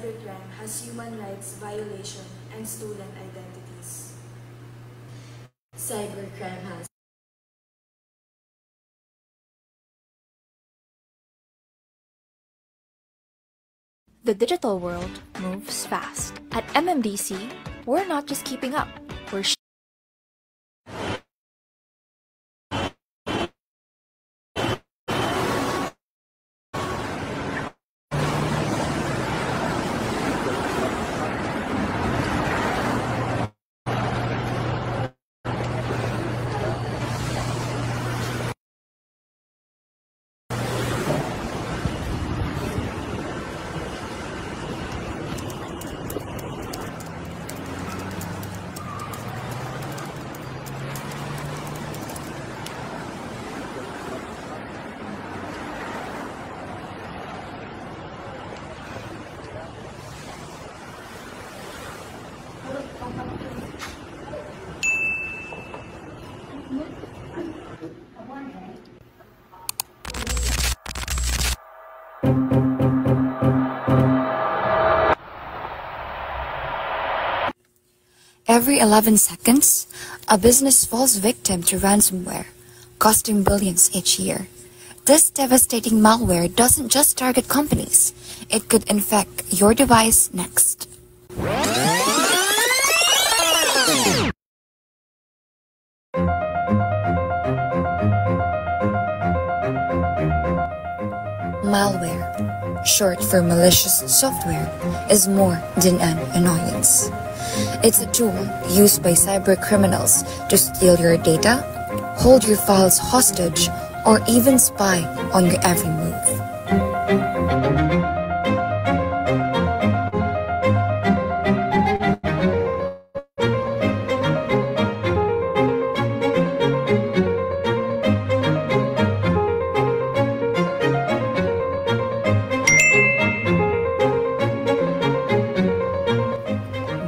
cybercrime has human rights violation and stolen identities. Cybercrime has The digital world moves fast. At MMDC, we're not just keeping up, we're Every 11 seconds, a business falls victim to ransomware, costing billions each year. This devastating malware doesn't just target companies, it could infect your device next. Malware, short for malicious software, is more than an annoyance. It's a tool used by cybercriminals to steal your data, hold your files hostage, or even spy on your every move.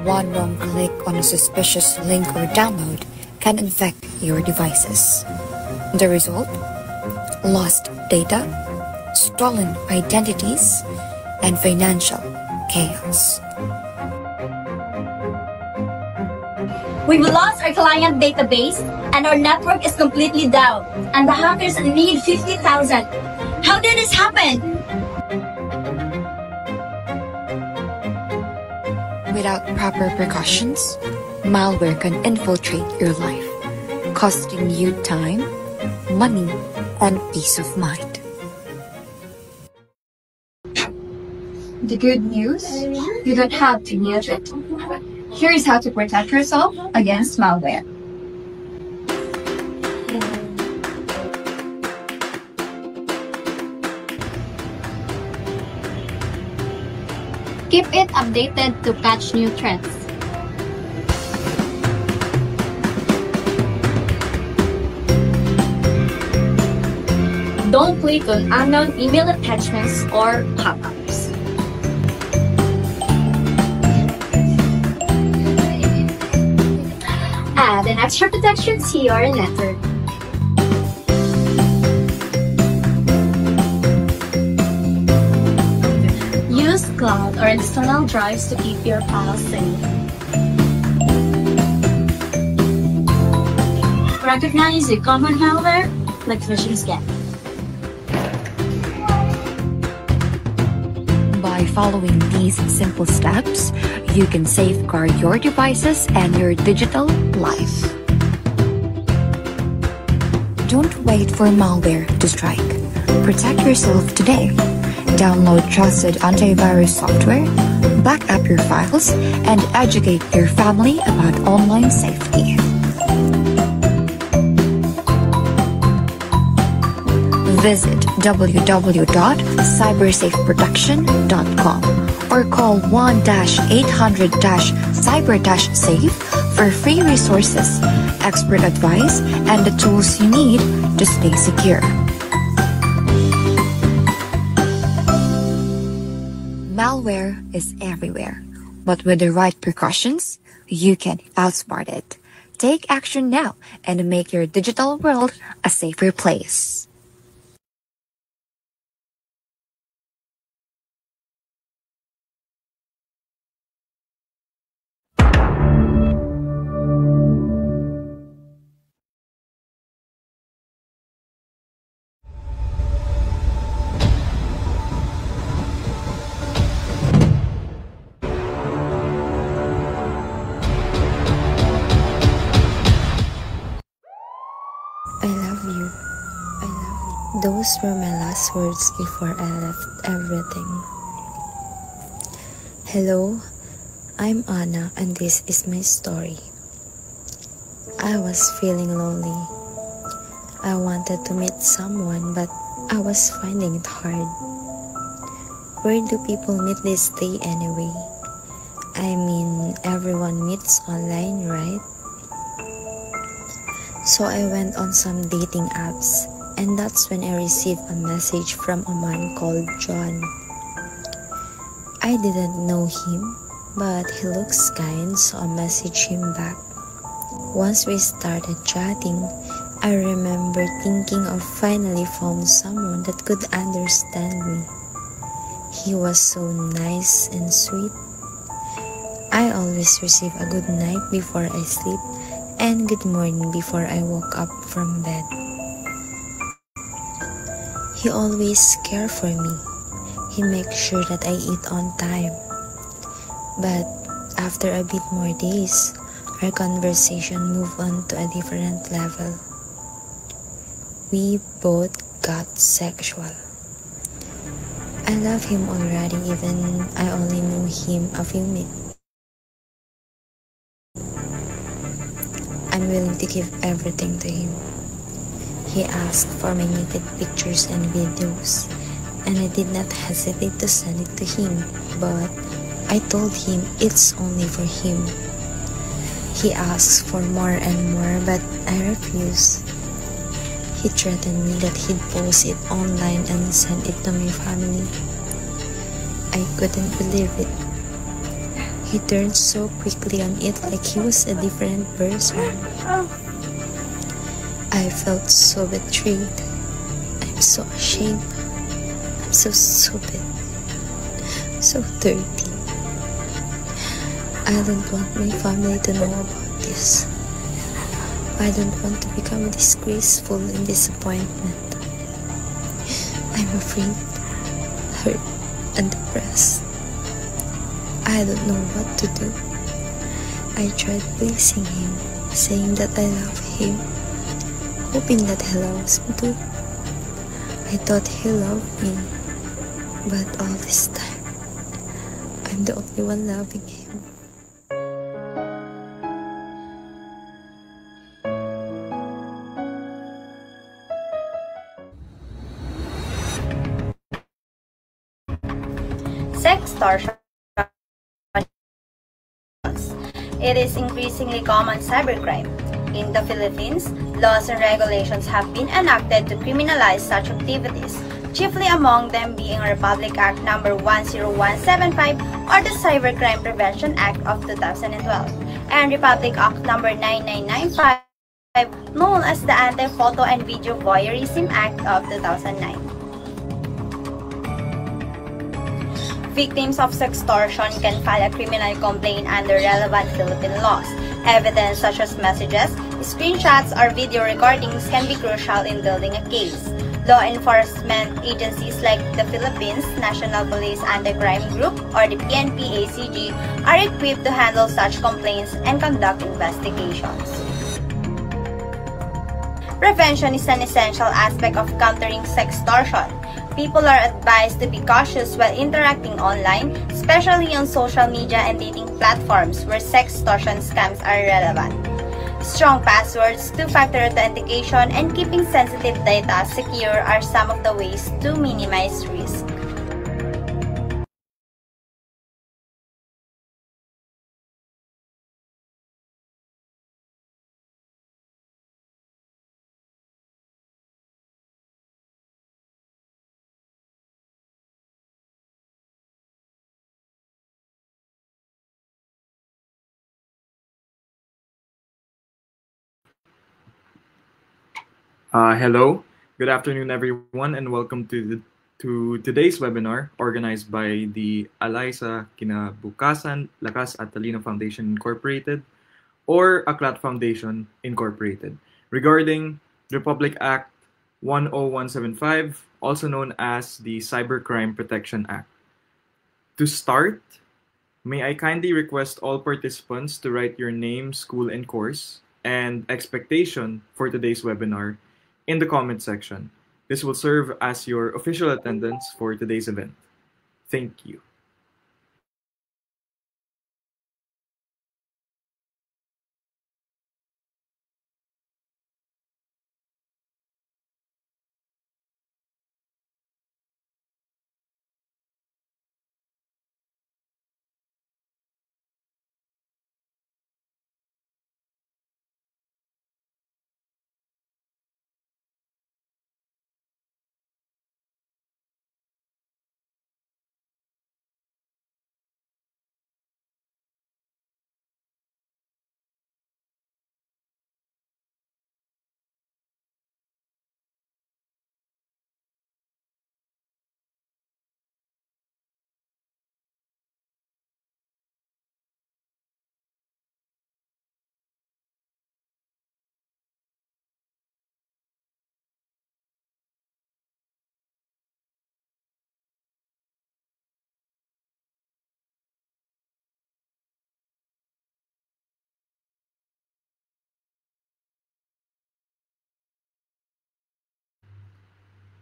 One wrong click on a suspicious link or download can infect your devices. The result? Lost data, stolen identities, and financial chaos. We've lost our client database and our network is completely down. And the hackers need 50,000. How did this happen? Without proper precautions, malware can infiltrate your life, costing you time, money, and peace of mind. The good news? You don't have to use it. Here's how to protect yourself against malware. Keep it updated to catch new trends. Don't click on unknown email attachments or pop-ups. Add an extra protection to your network. Use cloud or external drives to keep your files safe. Recognize a common malware like phishing scam. By following these simple steps, you can safeguard your devices and your digital life. Don't wait for malware to strike. Protect yourself today. Download trusted antivirus software, back up your files, and educate your family about online safety. Visit www.cybersafeprotection.com or call 1-800-CYBER-SAFE for free resources, expert advice, and the tools you need to stay secure. Malware is everywhere, but with the right precautions, you can outsmart it. Take action now and make your digital world a safer place. love you. I love you. Those were my last words before I left everything. Hello, I'm Anna and this is my story. I was feeling lonely. I wanted to meet someone but I was finding it hard. Where do people meet this day anyway? I mean, everyone meets online, right? So I went on some dating apps, and that's when I received a message from a man called John. I didn't know him, but he looks kind, so I messaged him back. Once we started chatting, I remember thinking of finally found someone that could understand me. He was so nice and sweet. I always receive a good night before I sleep and good morning before I woke up from bed. He always cares for me. He makes sure that I eat on time. But after a bit more days, our conversation moved on to a different level. We both got sexual. I love him already even I only knew him a few minutes. I'm willing to give everything to him. He asked for my naked pictures and videos, and I did not hesitate to send it to him, but I told him it's only for him. He asked for more and more, but I refused. He threatened me that he'd post it online and send it to my family. I couldn't believe it. He turned so quickly on it like he was a different person. I felt so betrayed. I'm so ashamed. I'm so stupid. So dirty. I don't want my family to know about this. I don't want to become disgraceful and disappointment. I'm afraid, hurt, and depressed. I don't know what to do. I tried pleasing him, saying that I love him, hoping that he loves me too. I thought he loved me, but all this time, I'm the only one loving him. Sextortion. It is increasingly common cybercrime. In the Philippines, laws and regulations have been enacted to criminalize such activities, chiefly among them being Republic Act No. 10175 or the Cybercrime Prevention Act of 2012 and Republic Act No. 9995 known as the Anti-Photo and Video Voyeurism Act of 2009. Victims of sextortion can file a criminal complaint under relevant Philippine laws. Evidence such as messages, screenshots, or video recordings can be crucial in building a case. Law enforcement agencies like the Philippines National Police Anti-Crime Group or the PNP-ACG are equipped to handle such complaints and conduct investigations. Prevention is an essential aspect of countering sextortion. People are advised to be cautious while interacting online, especially on social media and dating platforms where sextortion scams are relevant. Strong passwords, two-factor authentication, and keeping sensitive data secure are some of the ways to minimize risk. Hello, good afternoon, everyone, and welcome to today's webinar organized by the Alaysa Kinabukasan Lakas at Talino Foundation Incorporated or Aklat Foundation Incorporated regarding Republic Act 10175, also known as the Cybercrime Protection Act. To start, may I kindly request all participants to write your name, school, and course and expectation for today's webinar in the comment section. This will serve as your official attendance for today's event. Thank you.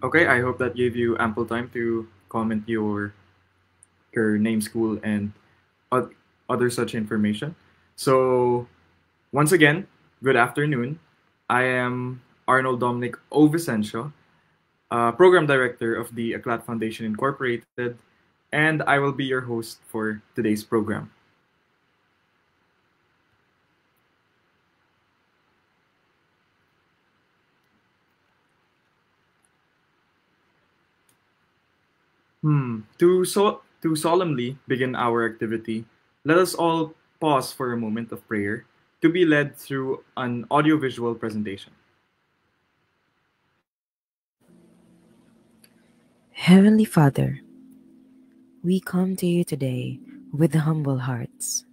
Okay, I hope that gave you ample time to comment your name, school, and other such information. So, once again, good afternoon. I am Arnold Dominic O. Vicencio, Program Director of the Aklat Foundation Incorporated, and I will be your host for today's program. To solemnly begin our activity, let us all pause for a moment of prayer to be led through an audiovisual presentation. Heavenly Father, we come to you today with humble hearts,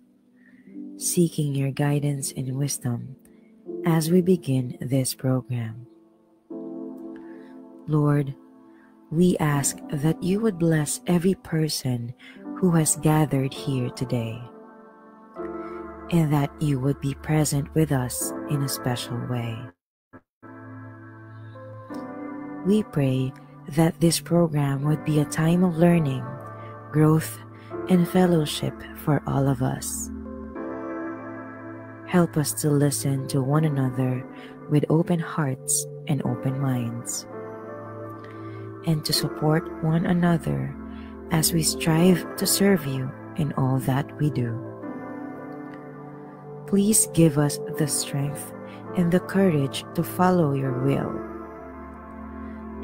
seeking your guidance and wisdom as we begin this program. Lord, we ask that you would bless every person who has gathered here today, and that you would be present with us in a special way. We pray that this program would be a time of learning, growth, and fellowship for all of us. Help us to listen to one another with open hearts and open minds, and to support one another as we strive to serve you in all that we do. Please give us the strength and the courage to follow your will,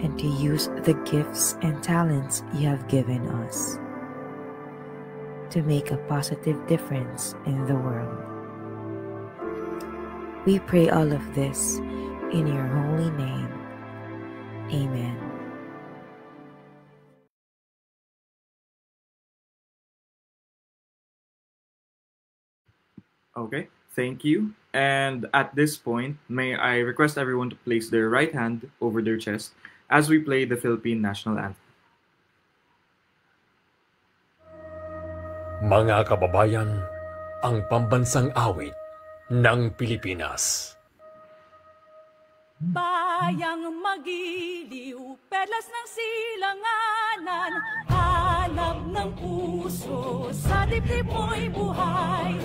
and to use the gifts and talents you have given us to make a positive difference in the world. We pray all of this in your holy name. Amen. Okay, thank you. And at this point, may I request everyone to place their right hand over their chest as we play the Philippine National Anthem. Mga kababayan, ang pambansang awit ng Pilipinas. Bayang magiliw, perlas ng silanganan, hanap ng puso, sa dibdib mo'y buhay.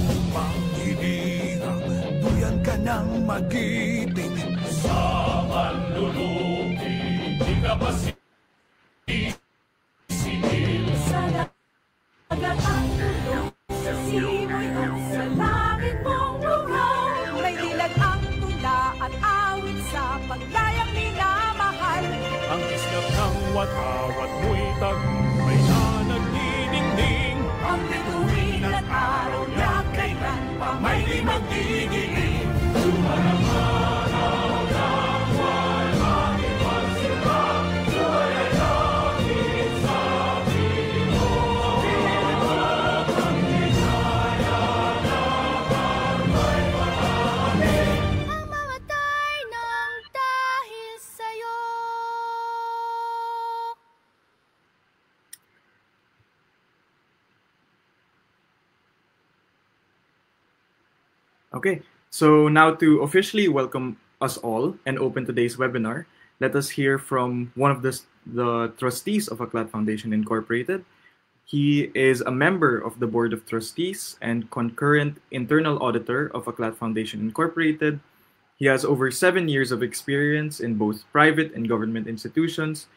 Lupang hinilang, duyan ka ng magiting, sa manlulupi, di ka ba sisil? Sa dagat ang tulog, sa simoy at sa langit mong lugaw, may dilag ang tula at awit sa paglayang minamahal. Ang islap ng watawat mo'y tagumpay na nagdidingding, ang bituin at araw na kailan pa may di magdidilim. Sumanang-manaw ng buwan, aking pagsimba, buhay ay langit sa Pilipo. Pilipat ang ligaya na may marami. Ang mamatay ng dahil sa'yo. Okay, so now to officially welcome us all and open today's webinar, let us hear from one of the trustees of Aklat Foundation Incorporated. He is a member of the Board of Trustees and concurrent internal auditor of Aklat Foundation Incorporated. He has over 7 years of experience in both private and government institutions.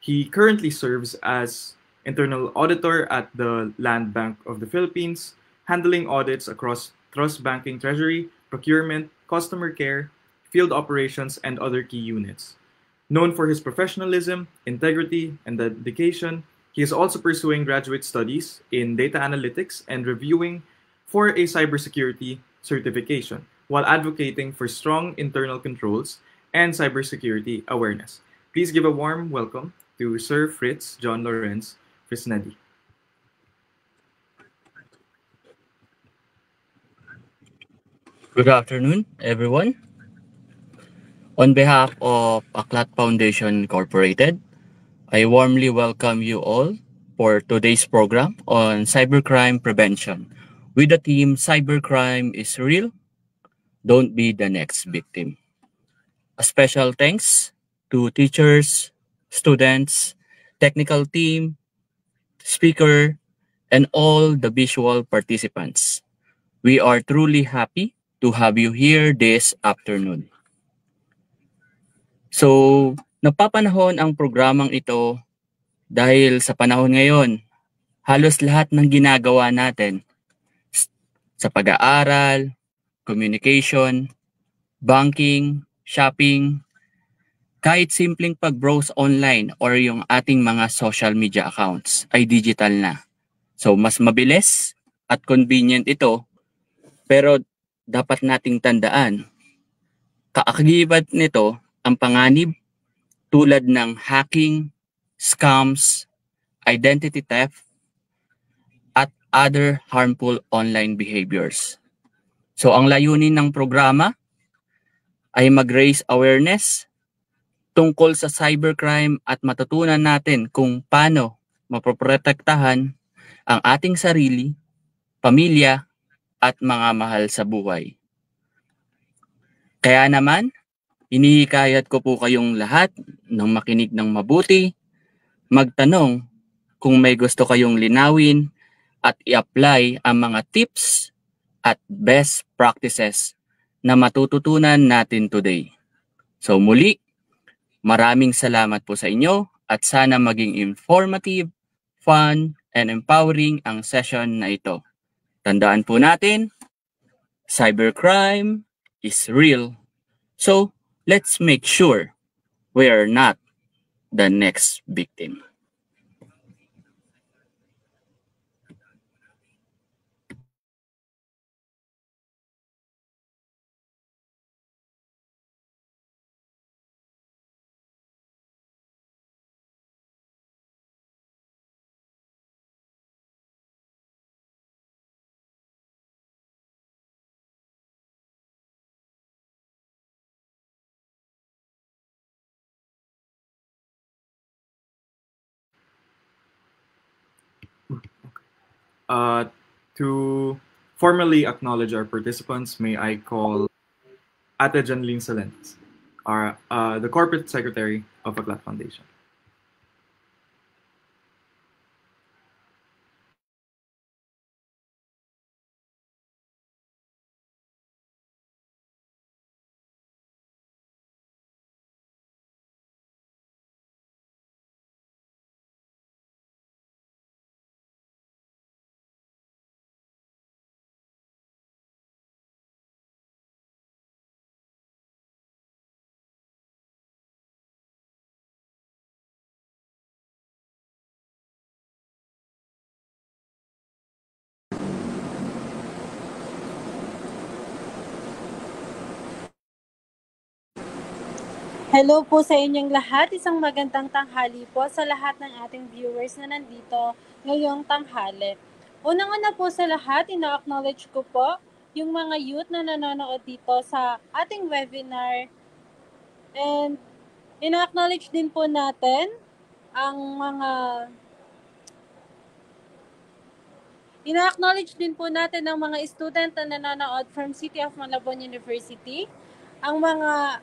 He currently serves as internal auditor at the Land Bank of the Philippines, handling audits across trust banking, treasury, procurement, customer care, field operations, and other key units. Known for his professionalism, integrity, and dedication, he is also pursuing graduate studies in data analytics and reviewing for a cybersecurity certification, while advocating for strong internal controls and cybersecurity awareness. Please give a warm welcome to Sir Fritz John Lawrence Frisnedi. Good afternoon, everyone. On behalf of Aklat Foundation Incorporated, I warmly welcome you all for today's program on cybercrime prevention with the theme Cybercrime is Real, Don't Be the Next Victim. A special thanks to teachers, students, technical team, speaker, and all the visual participants. We are truly happy to have you here this afternoon. So, napapanahon ang programang ito dahil sa panahon ngayon, halos lahat ng ginagawa natin sa pag-aaral, communication, banking, shopping, kahit simpleng pag-browse online or yung ating mga social media accounts ay digital na. So, mas mabilis at convenient ito, pero dapat nating tandaan, kaakibat nito ang panganib tulad ng hacking, scams, identity theft, at other harmful online behaviors. So ang layunin ng programa ay mag-raise awareness tungkol sa cybercrime at matutunan natin kung paano mapoprotektahan ang ating sarili, pamilya, at mga mahal sa buhay. Kaya naman, hinihikayat ko po kayong lahat ng makinig ng mabuti, magtanong kung may gusto kayong linawin at i-apply ang mga tips at best practices na matututunan natin today. So muli, maraming salamat po sa inyo at sana maging informative, fun, and empowering ang session na ito. Tandaan po natin, cybercrime is real. So, let's make sure we are not the next victim. To formally acknowledge our participants, may I call Ate Janlene Salentes, the Corporate Secretary of Aklat Foundation. Hello po sa inyong lahat. Isang magandang tanghali po sa lahat ng ating viewers na nandito ngayong tanghali. Unang-una po sa lahat, ina-acknowledge ko po yung mga youth na nanonood dito sa ating webinar. And ina-acknowledge din po natin ang mga student na nanonood from City of Malabon University, ang mga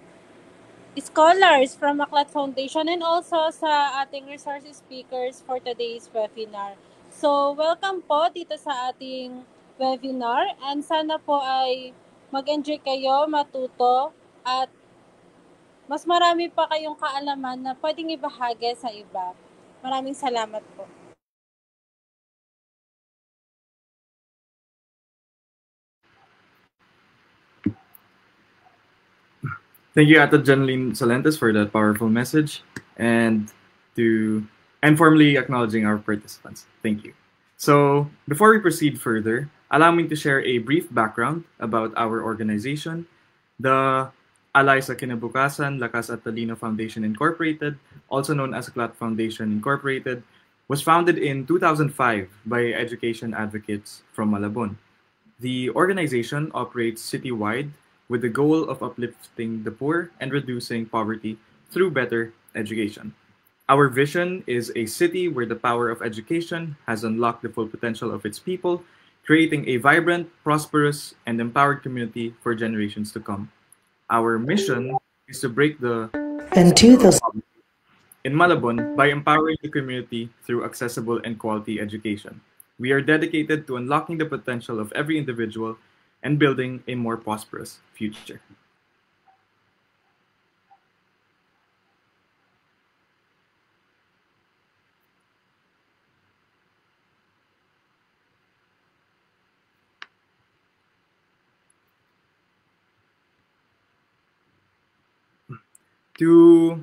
scholars from Aklat Foundation and also sa ating resource speakers for today's webinar. So, welcome po dito sa ating webinar and sana po ay mag-enjoy kayo, matuto at mas marami pa kayong kaalaman na pwedeng ibahagi sa iba. Maraming salamat po. Thank you, Ate Janeline Salentes, for that powerful message and formally acknowledging our participants. Thank you. So, before we proceed further, allow me to share a brief background about our organization. The Alay sa Kinabukasan Lakas at Talino Foundation Incorporated, also known as Aklat Foundation Incorporated, was founded in 2005 by education advocates from Malabon. The organization operates citywide with the goal of uplifting the poor and reducing poverty through better education. Our vision is a city where the power of education has unlocked the full potential of its people, creating a vibrant, prosperous, and empowered community for generations to come. Our mission is to break the poverty in Malabon by empowering the community through accessible and quality education. We are dedicated to unlocking the potential of every individual and building a more prosperous future. To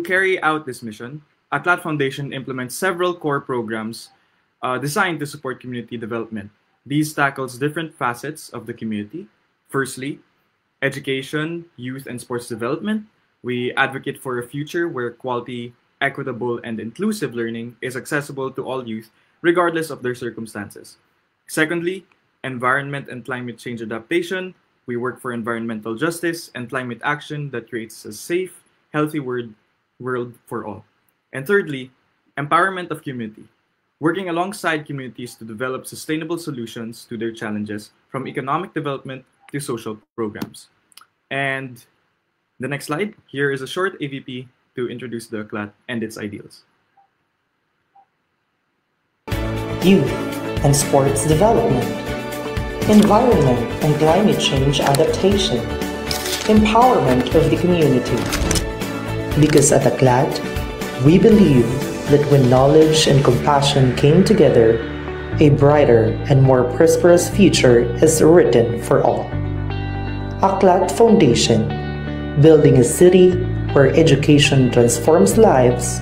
carry out this mission, Aklat Foundation implements several core programs designed to support community development. These tackles different facets of the community. Firstly, education, youth, and sports development. We advocate for a future where quality, equitable, and inclusive learning is accessible to all youth, regardless of their circumstances. Secondly, environment and climate change adaptation. We work for environmental justice and climate action that creates a safe, healthy world for all. And thirdly, empowerment of community. Working alongside communities to develop sustainable solutions to their challenges, from economic development to social programs. And the next slide, here is a short AVP to introduce the Aklat and its ideals. Youth and sports development, environment and climate change adaptation, empowerment of the community. Because at Aklat, we believe that when knowledge and compassion came together, a brighter and more prosperous future is written for all. Aklat Foundation, building a city where education transforms lives,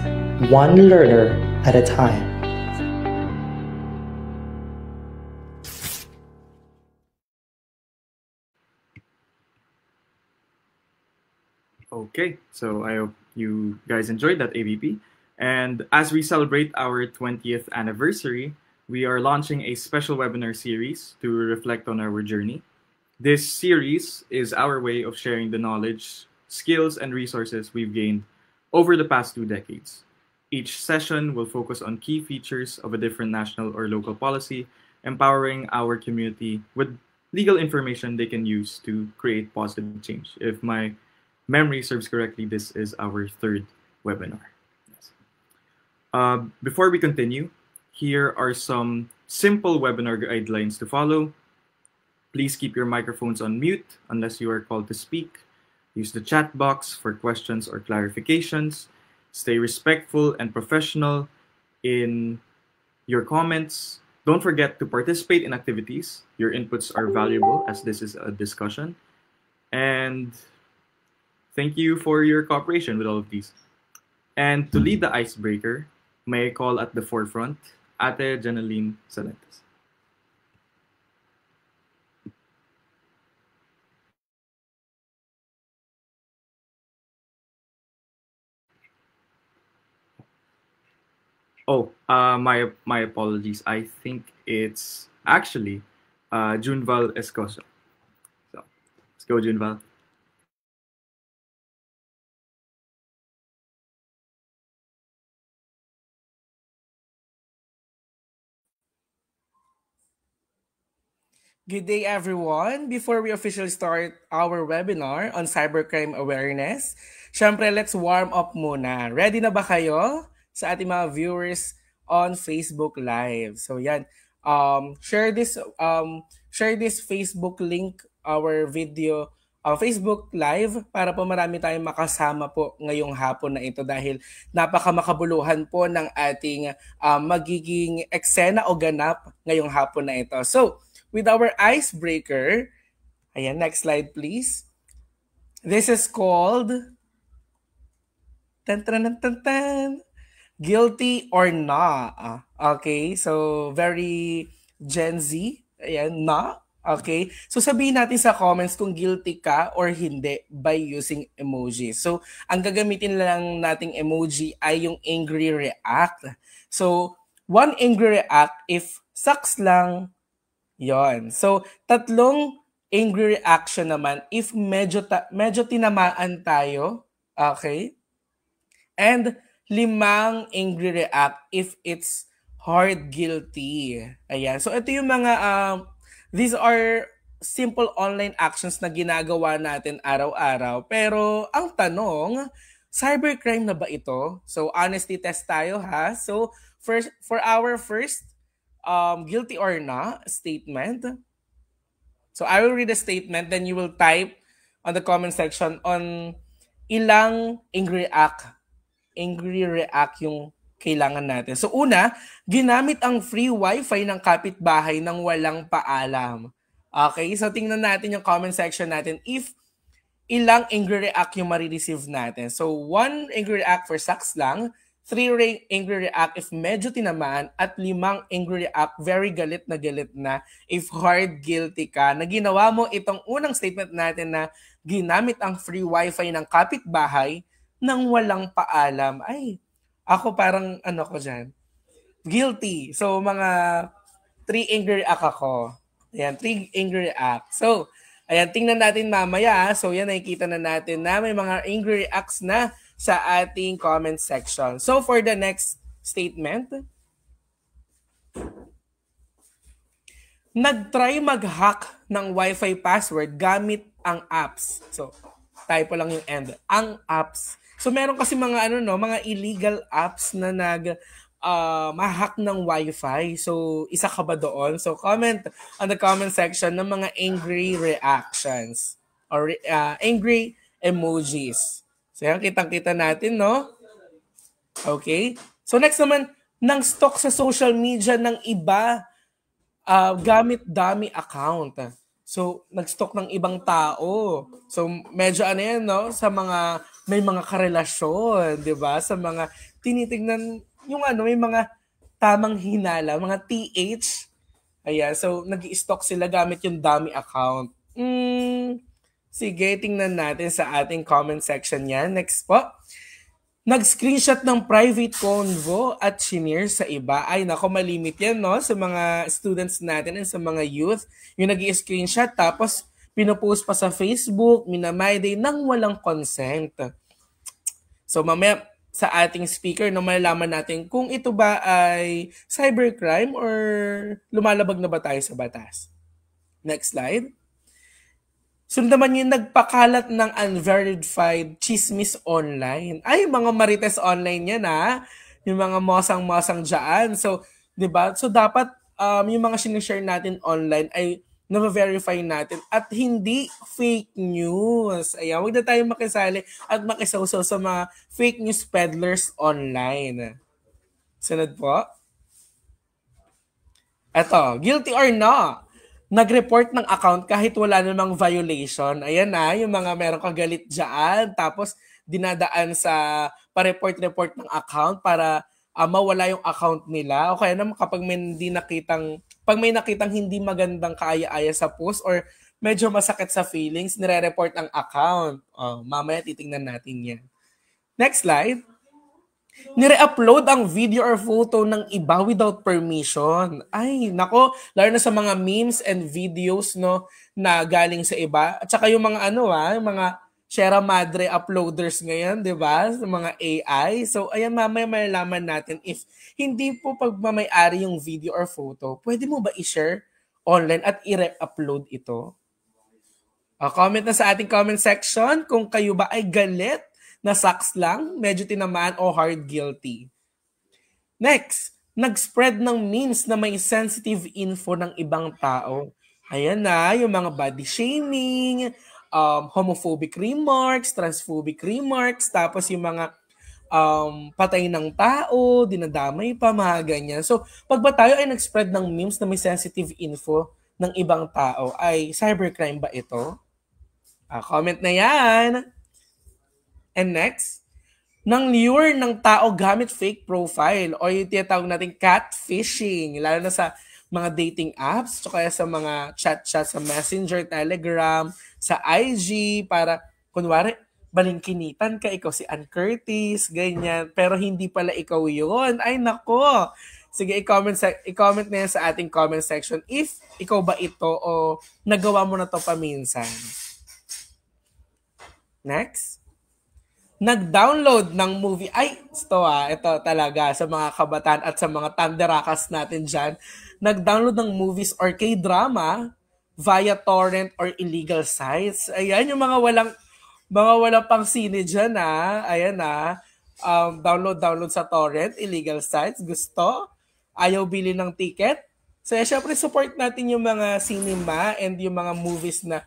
one learner at a time. Okay, so I hope you guys enjoyed that AVP. And as we celebrate our 20th anniversary, we are launching a special webinar series to reflect on our journey. This series is our way of sharing the knowledge, skills, and resources we've gained over the past 2 decades. Each session will focus on key features of a different national or local policy, empowering our community with legal information they can use to create positive change. If my memory serves correctly, this is our 3rd webinar. Before we continue, here are some simple webinar guidelines to follow. Please keep your microphones on mute unless you are called to speak. Use the chat box for questions or clarifications. Stay respectful and professional in your comments. Don't forget to participate in activities. Your inputs are valuable as this is a discussion. And thank you for your cooperation with all of these. And to lead the icebreaker, may I call at the forefront Ate Janeline Salentes. Oh, my apologies. I think it's actually Junval Escoso. So let's go, Junval. Good day, everyone. Before we officially start our webinar on cybercrime awareness, syempre, let's warm up muna. Ready na ba kayo sa ating mga viewers on Facebook Live? So, yan. Share this Facebook link, our video, Facebook Live para po marami tayong makasama po ngayong hapon na ito dahil napakamakabuluhan po ng ating magiging eksena o ganap ngayong hapon na ito. So, with our icebreaker, ayan, next slide please. This is called guilty or not. Okay, so very Gen Z. Ayan, na. Okay, so sabihin natin sa comments kung guilty ka or hindi by using emoji. So, ang gagamitin lang nating emoji ay yung angry react. So, one angry react if sucks lang. Yon. So, 3 angry reaction naman if medyo tinamaan tayo. Okay? And 5 angry react if it's hard guilty. Ayan. So, ito yung mga, these are simple online actions na ginagawa natin araw-araw. Pero, ang tanong, cybercrime na ba ito? So, honesty test tayo ha. So, for our first guilty or not statement. So I will read the statement, then you will type on the comment section on ilang angry react yung kailangan natin. So una, ginamit ang free wifi ng kapitbahay nang walang paalam. Okay, so tingnan natin yung comment section natin if ilang angry react yung marireceive natin. So 1 angry react for sucks lang, 3 angry react if medyo tinamaan, at 5 angry react very galit na if hard guilty ka na ginawa mo itong unang statement natin na ginamit ang free wifi ng kapitbahay nang walang paalam. Ay, ako parang ano ko dyan, guilty. So mga 3 angry react ako. Ayan, 3 angry react. So, ayan, tingnan natin mamaya. So yan, nakikita na natin na may mga angry reacts na sa ating comment section. So for the next statement, nag-try mag-hack ng Wi-Fi password gamit ang apps. So typo lang yung end. Ang apps. So meron kasi mga mga illegal apps na ma-hack ng Wi-Fi. So isa ka ba doon? So comment on the comment section ng mga angry reactions or angry emojis. So yan, kitang-kita natin, no? Okay. So next naman, nang stock sa social media ng iba gamit dummy account. So nag-stock ng ibang tao. So medyo yan, no? Sa mga, may mga karelasyon, di ba? Sa mga tinitignan, yung may mga tamang hinala, mga TH. Ayan, so nag-i-stock sila gamit yung dummy account. Sige, tingnan natin sa ating comment section yan. Next po. Nag-screenshot ng private convo at shinare sa iba. Ay, nako, malimit yan, no? Sa mga students natin and sa mga youth. Yung nag-i-screenshot tapos pinopost pa sa Facebook, minamay nang walang consent. So, mamaya sa ating speaker, no, malalaman natin kung ito ba ay cybercrime or lumalabag na ba tayo sa batas. Next slide. So naman yung nagpakalat ng unverified chismis online. Ay, mga marites online yan ha. Yung mga mosang-mosang dyan. So, diba? So dapat yung mga sinishare natin online ay na-verify natin at hindi fake news. Ayan, huwag na tayo makisali at makisawsaw sa mga fake news peddlers online. Sunod po. Eto, guilty or not? Nag-report ng account kahit wala namang violation. Ayan na, yung mga meron kagalit dyan. Tapos, dinadaan sa pa-report ng account para mawala yung account nila. O kaya naman kapag may nakitang hindi magandang kaaya-aya sa post or medyo masakit sa feelings, nire-report ang account. Mamaya titingnan natin yan. Next slide. Nire-upload ang video or photo ng iba without permission. Ay, nako, lalo na sa mga memes and videos, no, na galing sa iba. At saka yung mga yung mga Sierra Madre uploaders ngayon, di ba? Sa mga AI. So, ayan, mamaya malalaman natin if hindi po pagmamayari yung video or photo, pwede mo ba i-share online at i-re-upload ito? Comment na sa ating comment section kung kayo ba ay galit na saks lang, medyo tinamaan o hard guilty. Next, nag-spread ng memes na may sensitive info ng ibang tao. Ayan na, yung mga body shaming, homophobic remarks, transphobic remarks, tapos yung mga patay ng tao, dinadamay pa, mga ganyan. So, pag ba tayo ay nag-spread ng memes na may sensitive info ng ibang tao, ay cybercrime ba ito? Comment na yan. And next, nang lure ng tao gamit fake profile o yung tinatawag natin catfishing, lalo na sa mga dating apps o kaya sa mga chat-chat sa Messenger, Telegram, sa IG, para kunwari, balingkinitan ka, ikaw si Ann Curtis, ganyan, pero hindi pala ikaw yun. Ay, nako! Sige, i-comment na yan sa ating comment section if ikaw ba ito o nagawa mo na to paminsan. Next. Nag-download ng movie. Ay, ito talaga sa mga kabataan at sa mga tanderakas natin dyan. Nag-download ng movies or K-drama via torrent or illegal sites. Ayan, yung mga walang pang sine dyan, Ayan, download sa torrent, illegal sites. Gusto? Ayaw bili ng ticket? So, syempre, support natin yung mga cinema and yung mga movies na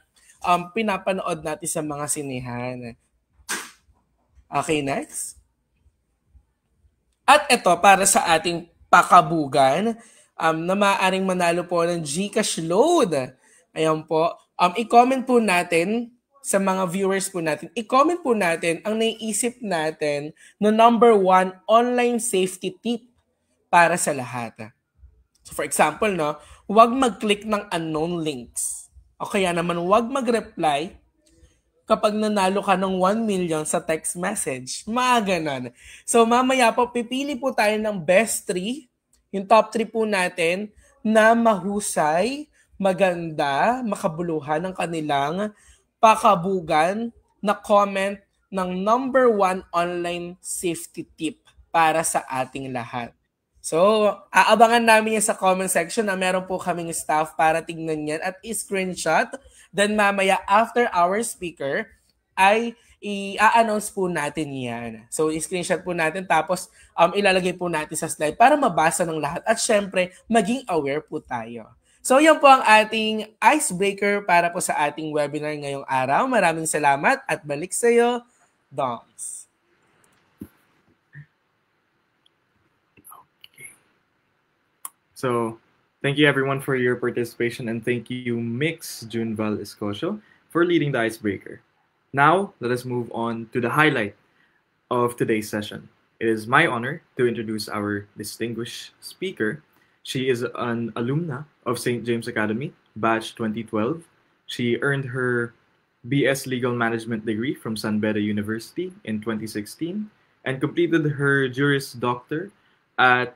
pinapanood natin sa mga sinehan. Okay, next. At ito, para sa ating pakabugan, na maaaring manalo po ng GCash load. Ayan po. I-comment po natin sa mga viewers po natin. I-comment po natin ang naiisip natin na number 1 online safety tip para sa lahat. So for example, huwag mag-click ng unknown links. O kaya naman huwag mag-reply kapag nanalo ka ng 1 million sa text message. Mga ganon. So mamaya po, pipili po tayo ng best 3, yung top 3 po natin na mahusay, maganda, makabuluhan ng kanilang pakabugan na comment ng number 1 online safety tip para sa ating lahat. So, aabangan namin yan sa comment section na meron po kaming staff para tignan yan at i-screenshot. Then mamaya after our speaker ay i-announce po natin yan. So, i-screenshot po natin tapos ilalagay po natin sa slide para mabasa ng lahat at syempre maging aware po tayo. So, yan po ang ating icebreaker para po sa ating webinar ngayong araw. Maraming salamat at balik sa iyo, Doms. So, thank you everyone for your participation and thank you Mix Junval Escocio for leading the icebreaker. Now, let us move on to the highlight of today's session. It is my honor to introduce our distinguished speaker. She is an alumna of St. James Academy, batch 2012. She earned her BS Legal Management degree from San Beda University in 2016 and completed her Juris Doctor at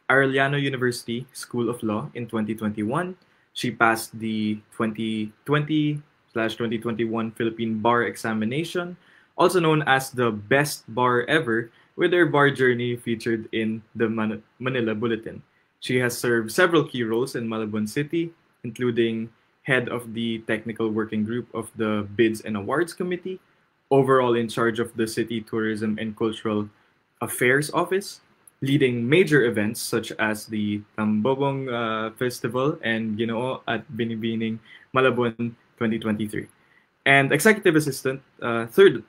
Arellano University School of Law in 2021. She passed the 2020/2021 Philippine Bar Examination, also known as the Best Bar Ever, with her bar journey featured in the Manila Bulletin. She has served several key roles in Malabon City, including head of the Technical Working Group of the Bids and Awards Committee, overall in charge of the City Tourism and Cultural Affairs Office, leading major events such as the Tambobong Festival and Ginoo at Binibining Malabon 2023, and executive assistant, third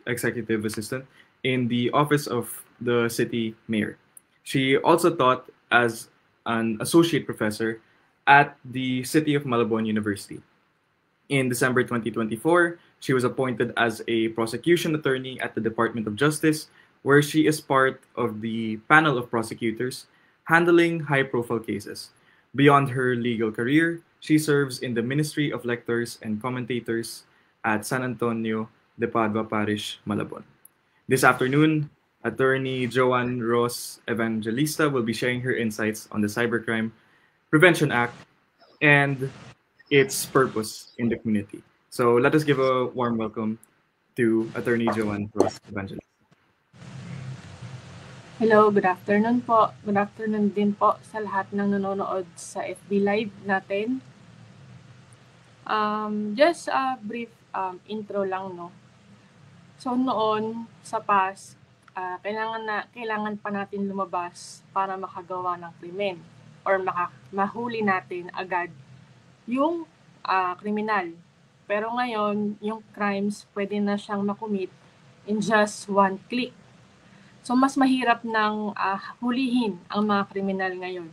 executive assistant in the office of the city mayor. She also taught as an associate professor at the City of Malabon University. In December 2024, she was appointed as a prosecution attorney at the Department of Justice, where she is part of the panel of prosecutors handling high-profile cases. Beyond her legal career, she serves in the Ministry of Lectors and Commentators at San Antonio de Padua Parish, Malabon. This afternoon, Attorney Joanne Ross Evangelista will be sharing her insights on the Cybercrime Prevention Act and its purpose in the community. So let us give a warm welcome to Attorney Joanne Ross Evangelista. Hello, good afternoon po. Good afternoon din po sa lahat ng nanonood sa FB Live natin. Just a brief intro lang, no? So noon sa past, kailangan pa natin lumabas para makagawa ng krimen or mahuli natin agad yung kriminal. Pero ngayon, yung crimes pwede na siyang makumit in just one click. So mas mahirap ng hulihin ang mga kriminal ngayon.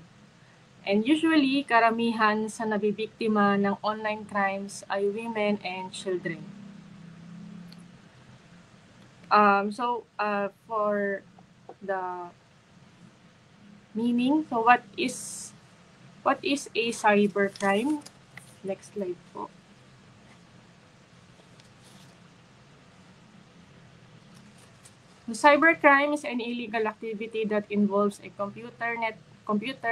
And usually, karamihan sa nabibiktima ng online crimes ay women and children. For the meaning, so what is a cybercrime? Next slide po. Cybercrime is an illegal activity that involves a computer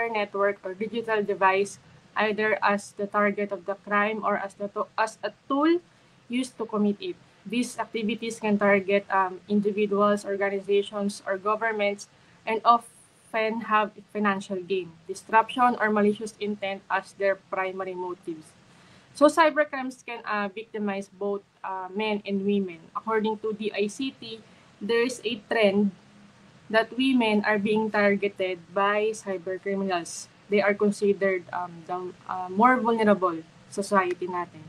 network or digital device, either as the target of the crime or as a tool used to commit it. These activities can target individuals, organizations, or governments, and often have financial gain, disruption, or malicious intent as their primary motives. So cybercrimes can victimize both men and women. According to the ICT, there is a trend that women are being targeted by cybercriminals. They are considered the more vulnerable society natin.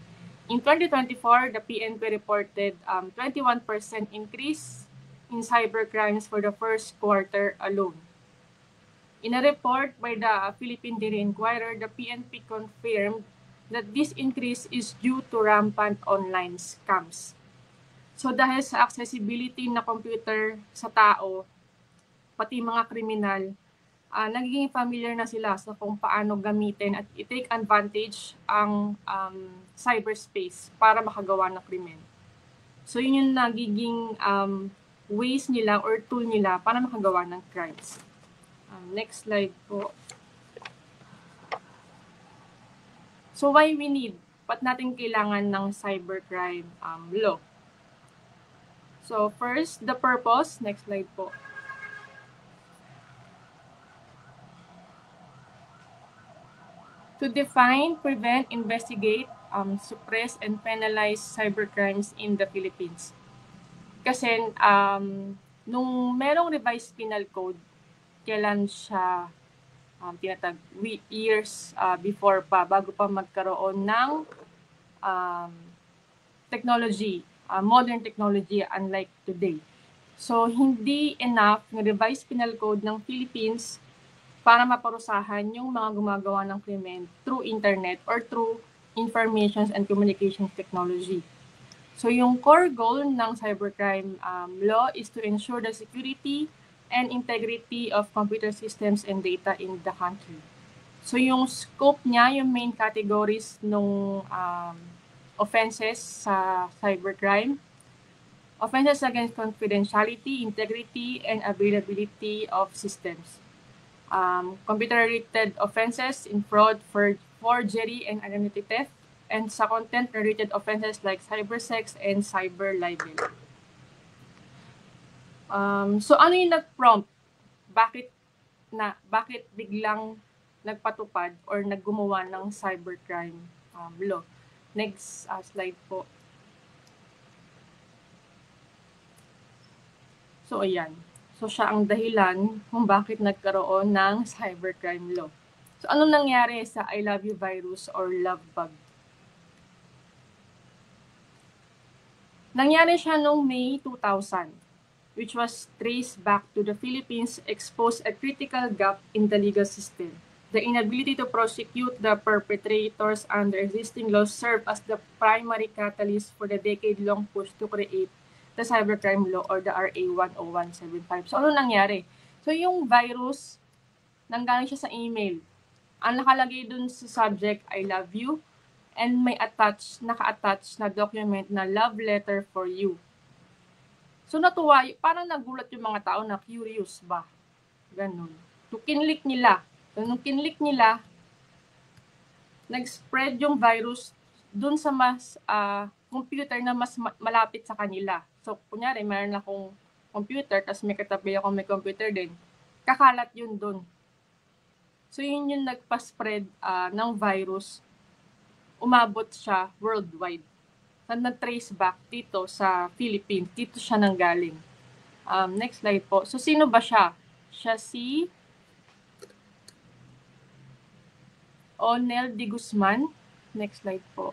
In 2024, the PNP reported 21% increase in cybercrimes for the first quarter alone. In a report by the Philippine Daily Inquirer, the PNP confirmed that this increase is due to rampant online scams. So dahil sa accessibility na computer sa tao, pati mga kriminal, nagiging familiar na sila sa kung paano gamitin at i-take advantage ang cyberspace para makagawa ng krimen. So yun yung nagiging ways nila or tool nila para makagawa ng crimes. Next slide po. So why we need? Ba't natin kailangan ng cybercrime law? So first, the purpose. Next slide po. To define, prevent, investigate, suppress, and penalize cybercrimes in the Philippines. Kasi nung merong revised penal code, kailan siya tinatag years before pa, bago pa magkaroon ng technology, modern technology unlike today. So, hindi enough ng revised penal code ng Philippines para maparusahan yung mga gumagawa ng krimen through internet or through information and communications technology. So, yung core goal ng cybercrime law is to ensure the security and integrity of computer systems and data in the country. So, yung scope niya, yung main categories ng offenses sa cybercrime, offenses against confidentiality, integrity, and availability of systems. Computer-related offenses in fraud, forgery, and identity theft, and sa content-related offenses like cybersex and cyber libel. So ano yung nag-prompt? Bakit biglang nagpatupad or naggumawa ng cybercrime law? Next slide po. So ayan. So siya ang dahilan kung bakit nagkaroon ng cybercrime law. So ano nangyari sa I Love You virus or love bug? Nangyari siya noong May 2000, which was traced back to the Philippines, exposed a critical gap in the legal system. The inability to prosecute the perpetrators under existing laws served as the primary catalyst for the decade-long push to create the cybercrime law or the RA 10175. So ano nangyari? So yung virus, nanggaling siya sa email. Ang nakalagay dun sa subject, I love you, and may naka-attach na document na love letter for you. So natuwa, parang nagulat yung mga tao na curious ba? Ganun. So kinlik nila. So nung kinlik nila, nag-spread yung virus dun sa mas computer na mas malapit sa kanila. So kunyari, mayroon akong computer, tapos may katabi ako may computer din. kakalat yun dun. So yun yung nagpa-spread ng virus, umabot siya worldwide. So na-trace back dito sa Philippines, dito siya nanggaling. Next slide po. So sino ba siya? Siya si Onel de Guzman. Next slide po.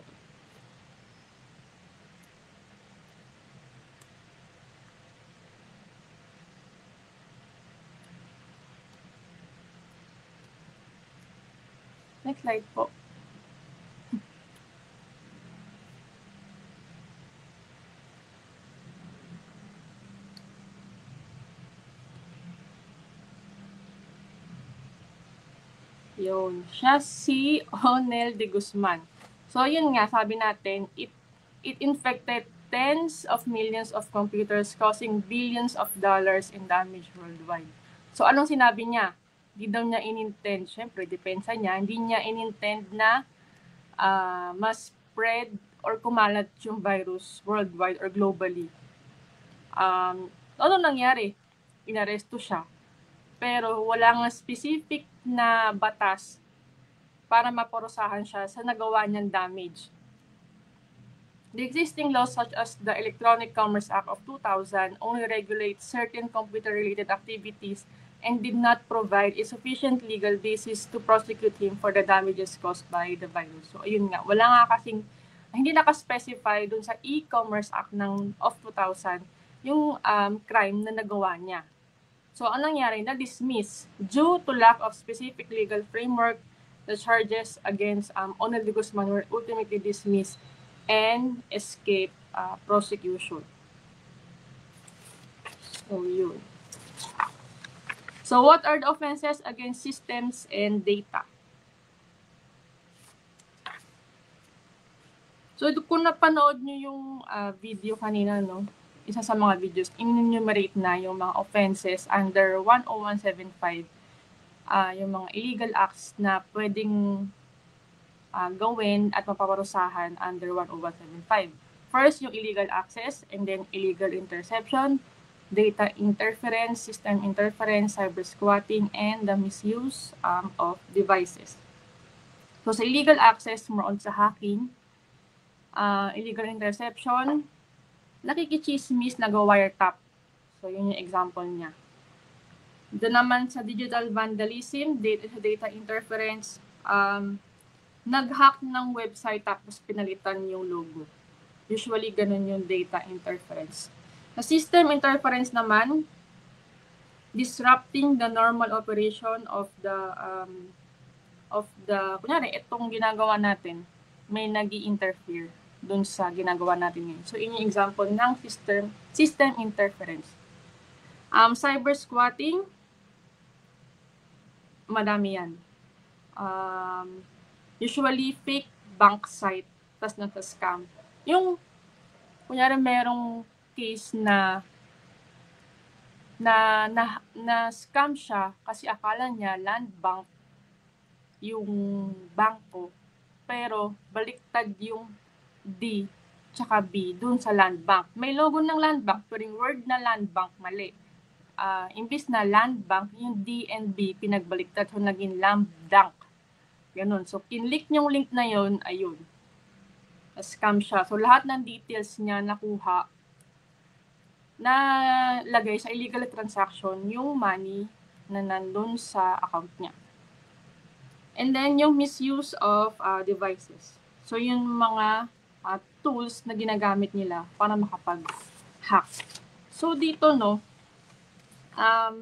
Next slide po. Yun. Siya si Onel de Guzman. So, yun nga, sabi natin, it infected tens of millions of computers causing billions of dollars in damage worldwide. So, anong sinabi niya? Hindi daw niya inintend, syempre, depensa niya, hindi niya inintend na mas-spread or kumalat yung virus worldwide or globally. Ano nangyari? Inaresto siya. Pero wala nga specific na batas para maparusahan siya sa nagawa niyang damage. The existing laws such as the Electronic Commerce Act of 2000 only regulate certain computer-related activities and did not provide a sufficient legal basis to prosecute him for the damages caused by the virus. So, ayun nga, wala nga kasing, hindi nakaspecify dun sa E-Commerce Act of 2000 yung crime na nagawa niya. So, anong nangyari? Na-dismiss. Due to lack of specific legal framework, the charges against Onel de Guzman were ultimately dismissed and escape prosecution. So, yun. So, what are the offenses against systems and data? So, kung napanood nyo yung video kanina, no? Isa sa mga videos, in-enumerate na yung mga offenses under 10175, yung mga illegal acts na pwedeng gawin at mapaparusahan under 10175. First, yung illegal access, and then illegal interception, data interference, system interference, cyber squatting, and the misuse of devices. So, sa illegal access, more on sa hacking, illegal interception, nakikichismis, nag-wiretap. So, yun yung example niya. Doon naman sa digital vandalism, data interference, nag-hack ng website tapos pinalitan yung logo. Usually, ganun yung data interference. Sa system interference naman, disrupting the normal operation of the kunyari, itong ginagawa natin, may nag-i-interfere dun sa ginagawa natin ngayon. So, yun yung example ng system interference. Cyber squatting, madami yan. Usually, fake bank site, tas nasa-scam. Yung, kunyari, merong case na scam siya kasi akala niya land bank yung bangko, pero baliktad yung D tsaka B dun sa land bank. May logo ng land bank, pero yung word na land bank mali. Imbis na land bank, yung D and B pinagbaliktad, so naging land bank. Ganun. So, kinlik yung link na yun, ayun. Scam siya. So, lahat ng details niya nakuha, na lagay sa illegal transaction yung money na nandun sa account niya. And then, yung misuse of devices. So, yung mga tools na ginagamit nila para makapag-hack. So, dito, no,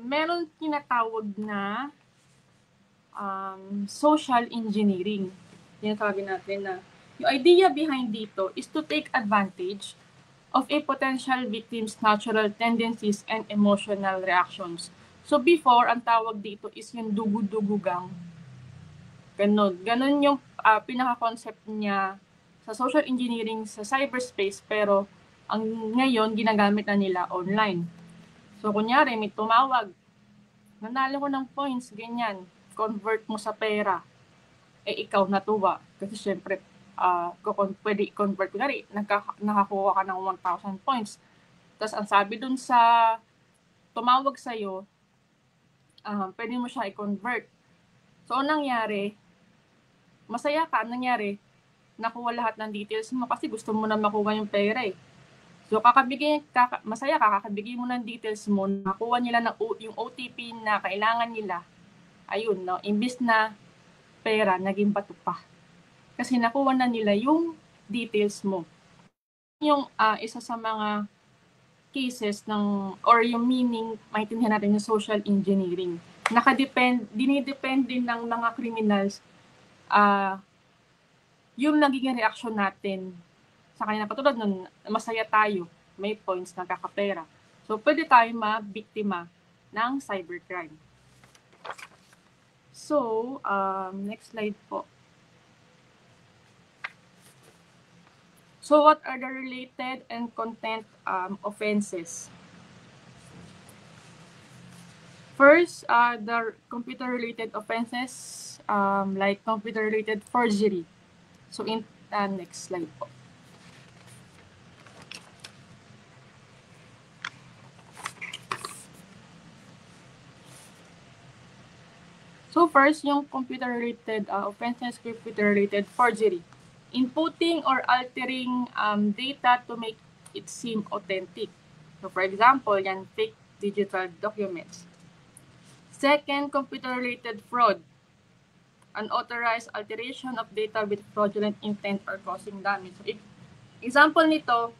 meron tinatawag na social engineering. Tinatawagin natin na yung idea behind dito is to take advantage of a potential victim's natural tendencies and emotional reactions. So before, ang tawag dito is yung dugu-dugugang. Ganon yung pinaka-concept niya sa social engineering sa cyberspace, pero ang ngayon ginagamit na nila online. So kunyari, may tumawag, nanalo ko ng points, ganyan, convert mo sa pera, ikaw natuwa. Kasi syempre, pwede i-convert ko na rin, nakakuha ka ng 1,000 points. Tapos ang sabi dun sa tumawag sa'yo, pwede mo siya i-convert. So, anong nangyari? Masaya ka, anong nangyari? Nakuha lahat ng details mo kasi gusto mo na makuha yung pera eh. So, masaya ka, kakabigay mo ng details mo, nakuha nila yung OTP na kailangan nila. Ayun, no? Imbis na pera, naging bato pa. Kasi nakuha na nila yung details mo. Yung isa sa mga cases or yung meaning, maintindihan natin yung social engineering. Dinidepende ng mga criminals yung nagiging reaksyon natin sa kanila. Patulad nun, masaya tayo, may points, nagkakapera. So, pwede tayo mabiktima ng cybercrime. So, next slide po. So, what are the related and content offenses? First, the computer-related offenses, like computer-related forgery. So, in next slide po. So, first, yung computer-related offenses, computer-related forgery. Inputting or altering data to make it seem authentic. So, for example, yan, fake digital documents. Second, computer-related fraud. Unauthorized alteration of data with fraudulent intent or causing damage. So, example nito,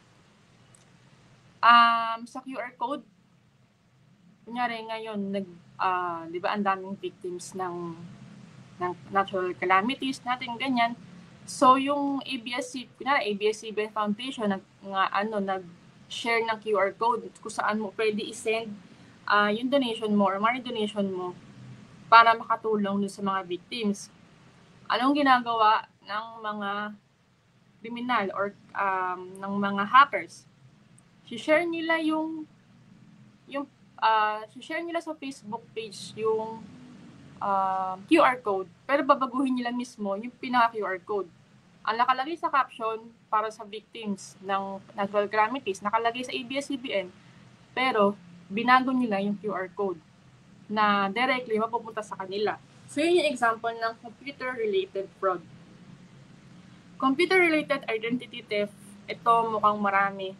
sa QR code, kunyari ngayon, di ba ang daming victims ng natural calamities natin, ganyan. So, yung ABS-CBN Foundation, nag-share ng QR code kung saan mo pwede isend yung donation mo or money donation mo para makatulong dun sa mga victims. Anong ginagawa ng mga kriminal or ng mga hackers? Si-share nila si-share nila sa Facebook page yung QR code, pero babaguhin nila mismo yung pinaka-QR code. Ang nakalagay sa caption para sa victims ng natural calamities, nakalagay sa ABS-CBN, pero binago nila yung QR code na directly mapupunta sa kanila. So, yun yung example ng computer-related fraud. Computer-related identity theft, ito mukhang marami,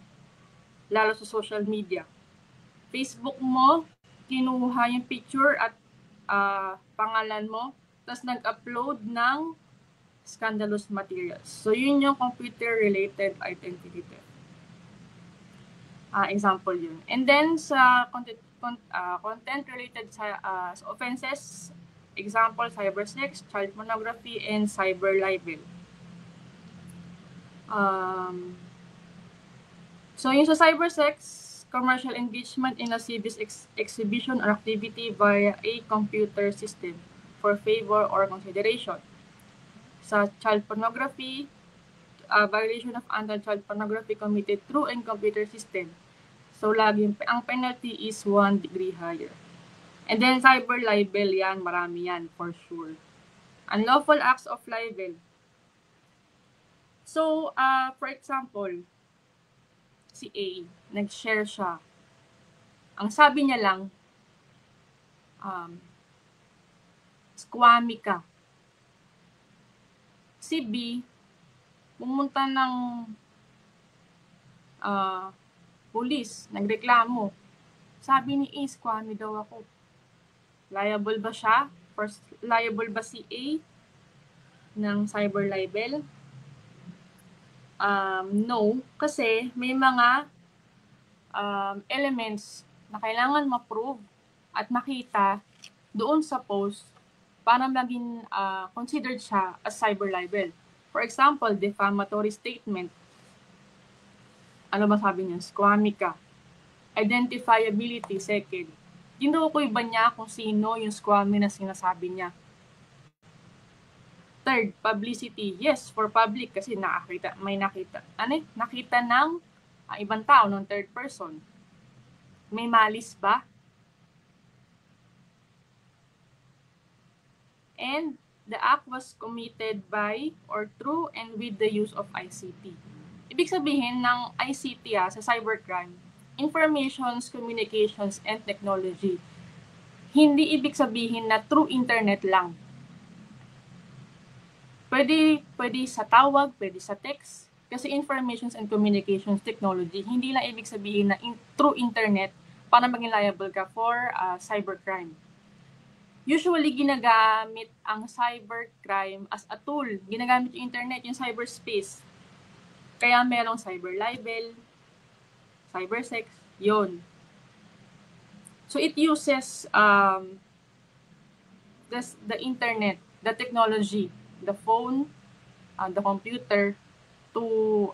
lalo sa social media. Facebook mo, kinuha yung picture at pangalan mo, tapos nag-upload ng scandalous materials. So, yun yung computer-related identity theft. Example yun. And then, sa content-related offenses, example, cybersex, child pornography, and cyber libel. So, yung sa cybersex, commercial engagement in a civic exhibition or activity via a computer system for favor or consideration. Sa child pornography, violation of anti-child pornography committed through a computer system. So, ang penalty is 1 degree higher. And then, cyber libel, yan, marami yan, for sure. Unlawful acts of libel. So, for example, si A, nag-share siya. Ang sabi niya lang, squammy ka. Si B, pumunta ng pulis, nagreklamo. Sabi ni A, squammy daw ako. Liable ba siya? First, liable ba si A ng cyber libel? No, kasi may mga elements na kailangan ma-prove at makita doon sa post para maging considered siya as cyber libel. For example, defamatory statement. Ano ba sabi niya? Squammy ka. Identifiability, second. Tinukoy ba niya kung sino yung squammy na sinasabi niya? Third, publicity. Yes, for public kasi nakita ng ibang tao, ng third person. May malis ba? And the act was committed by or through and with the use of ICT. Ibig sabihin ng ICT sa cybercrime, informations, communications, and technology. hindi ibig sabihin na through internet lang. Pwede sa tawag, pwede sa text, kasi informations and communications technology, hindi lang ibig sabihin na through internet para maging liable ka for cybercrime. Usually, ginagamit ang cybercrime as a tool. Ginagamit yung internet, yung cyberspace. Kaya merong cyber libel, cybersex, yon. So it uses the internet, the technology, the phone, the computer to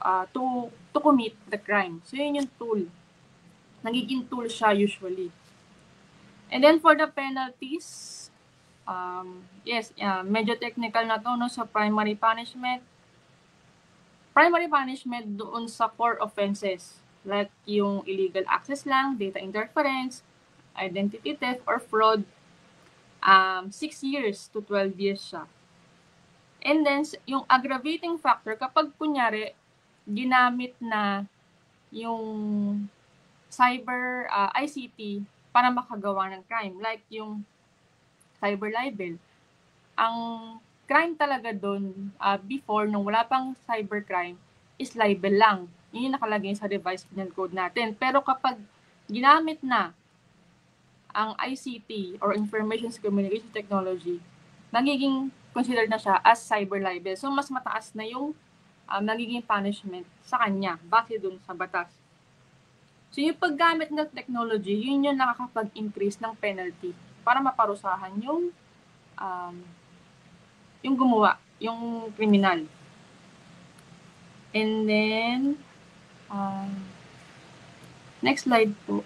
commit the crime. So yun yung tool. Nagiging tool siya usually. And then for the penalties, medyo technical na to, no, sa primary punishment. Primary punishment doon sa core offenses, like yung illegal access lang, data interference, identity theft, or fraud, 6 years to 12 years siya. And then, yung aggravating factor, kapag kunyari, ginamit na yung cyber ICT para makagawa ng crime, like yung cyber libel. Ang crime talaga doon before, nung wala pang cybercrime, is libel lang. Yun yung nakalagay sa revised penal code natin. Pero kapag ginamit na ang ICT or Information Communication Technology, nagiging considered na siya as cyber libel. So, mas mataas na yung nagiging punishment sa kanya base dun sa batas. So, yung paggamit ng technology, yun yung nakakapag-increase ng penalty para maparusahan yung gumawa, yung kriminal. And then, next slide po.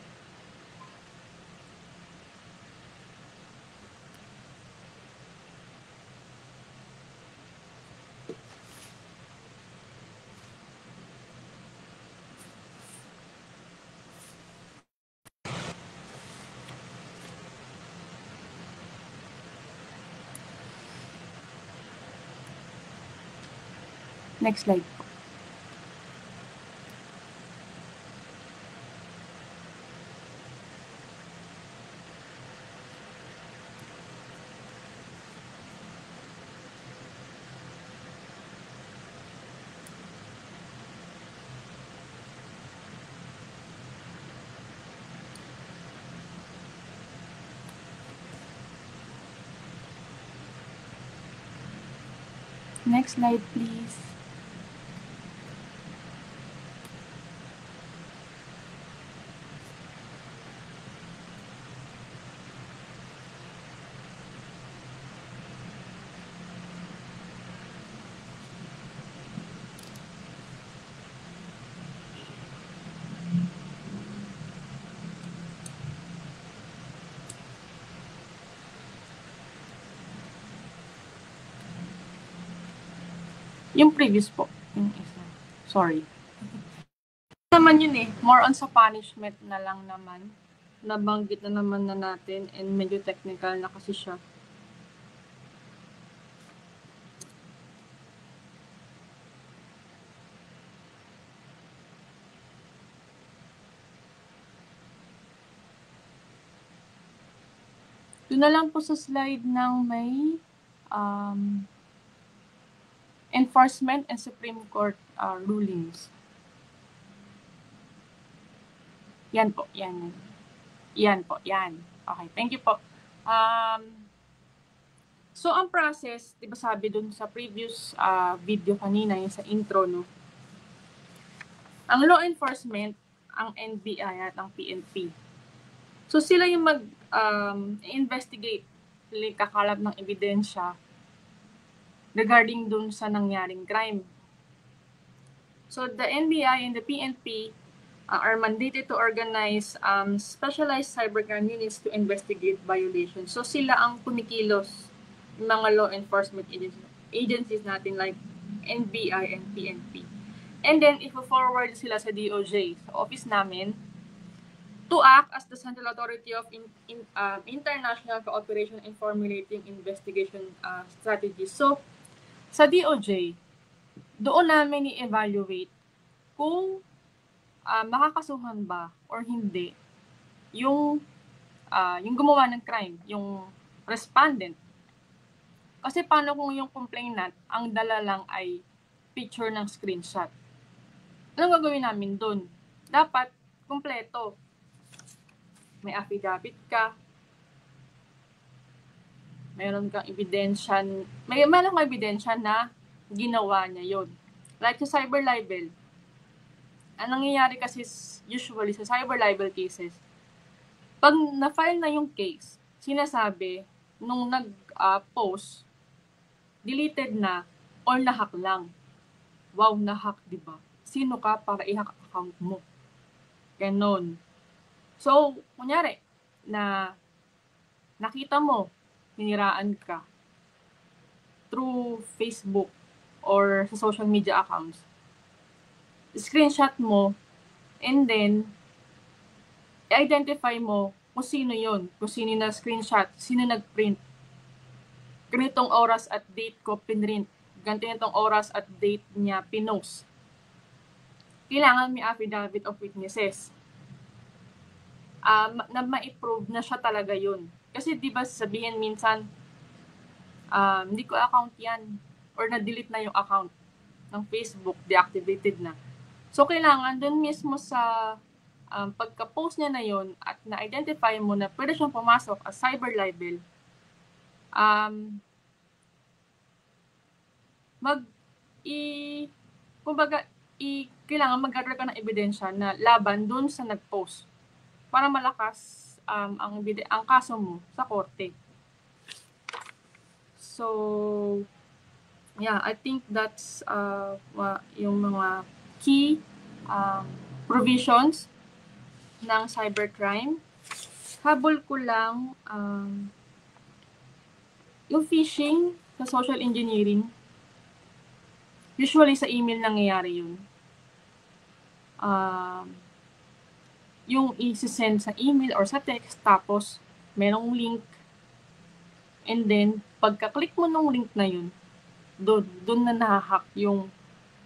Next slide po. Next slide, please. Yung previous po. Yung isa. Sorry. Naman yun eh. More on sa punishment na lang naman. Nabanggit na naman na natin and medyo technical na kasi siya. Doon na lang po sa slide ng may enforcement and Supreme Court rulings. Yan po, yan. Yan po, yan. Okay, thank you po. So, ang process, di ba sabi dun sa previous video kanina, yung sa intro, no? Ang law enforcement, ang NBI at ang PNP. So, sila yung mag-investigate, kakalap ng ebidensya regarding dun sa nangyaring crime. So, the NBI and the PNP are mandated to organize specialized cybercrime units to investigate violations. So, sila ang kumikilos ng mga law enforcement agencies natin like NBI and PNP. And then, if-forward sila sa DOJ, sa office namin, to act as the Central Authority of International Cooperation in formulating investigation strategies. So, sa DOJ, doon namin i-evaluate kung makakasuhan ba or hindi yung yung gumawa ng crime, yung respondent. Kasi paano kung yung complainant, ang dala lang ay picture ng screenshot? Anong gagawin namin doon? Dapat kumpleto. May affidavit ka, meron kang ebidensya, meron kang ebidensya na ginawa niya yon. Like sa cyber libel, ang nangyayari kasi usually sa cyber libel cases, pag na-file na yung case, sinasabi nung nag-post, deleted na or na-hack lang. Wow, na-hack, diba? Sino ka para i-hack account mo? Ganon. So, kunyari, na nakita mo, hiniraan ka through Facebook or sa social media accounts, screenshot mo, and then, identify mo kung sino yon, kung sino na screenshot, sino nag-print. Ganitong oras at date ko pinrint. Ganitong oras at date niya pinost. Kailangan may affidavit of witnesses. Na ma-prove na siya talaga yun. Kasi di ba sabihin minsan, hindi ko account yan, or na-delete na yung account ng Facebook, deactivated na. So, kailangan dun mismo sa pagka-post niya na yun at na-identify mo na pwede siyang pumasok as cyber libel, kailangan mag-gather ka ng ebidensya na laban dun sa nag-post para malakas ang kaso mo sa korte. So, yeah, I think that's yung mga key provisions ng cybercrime. Habol ko lang yung phishing sa social engineering. Usually sa email nangyayari yun. Yung i-send sa email or sa text, tapos merong link, and then pagka-click mo ng link na yun, doon na nahahack yung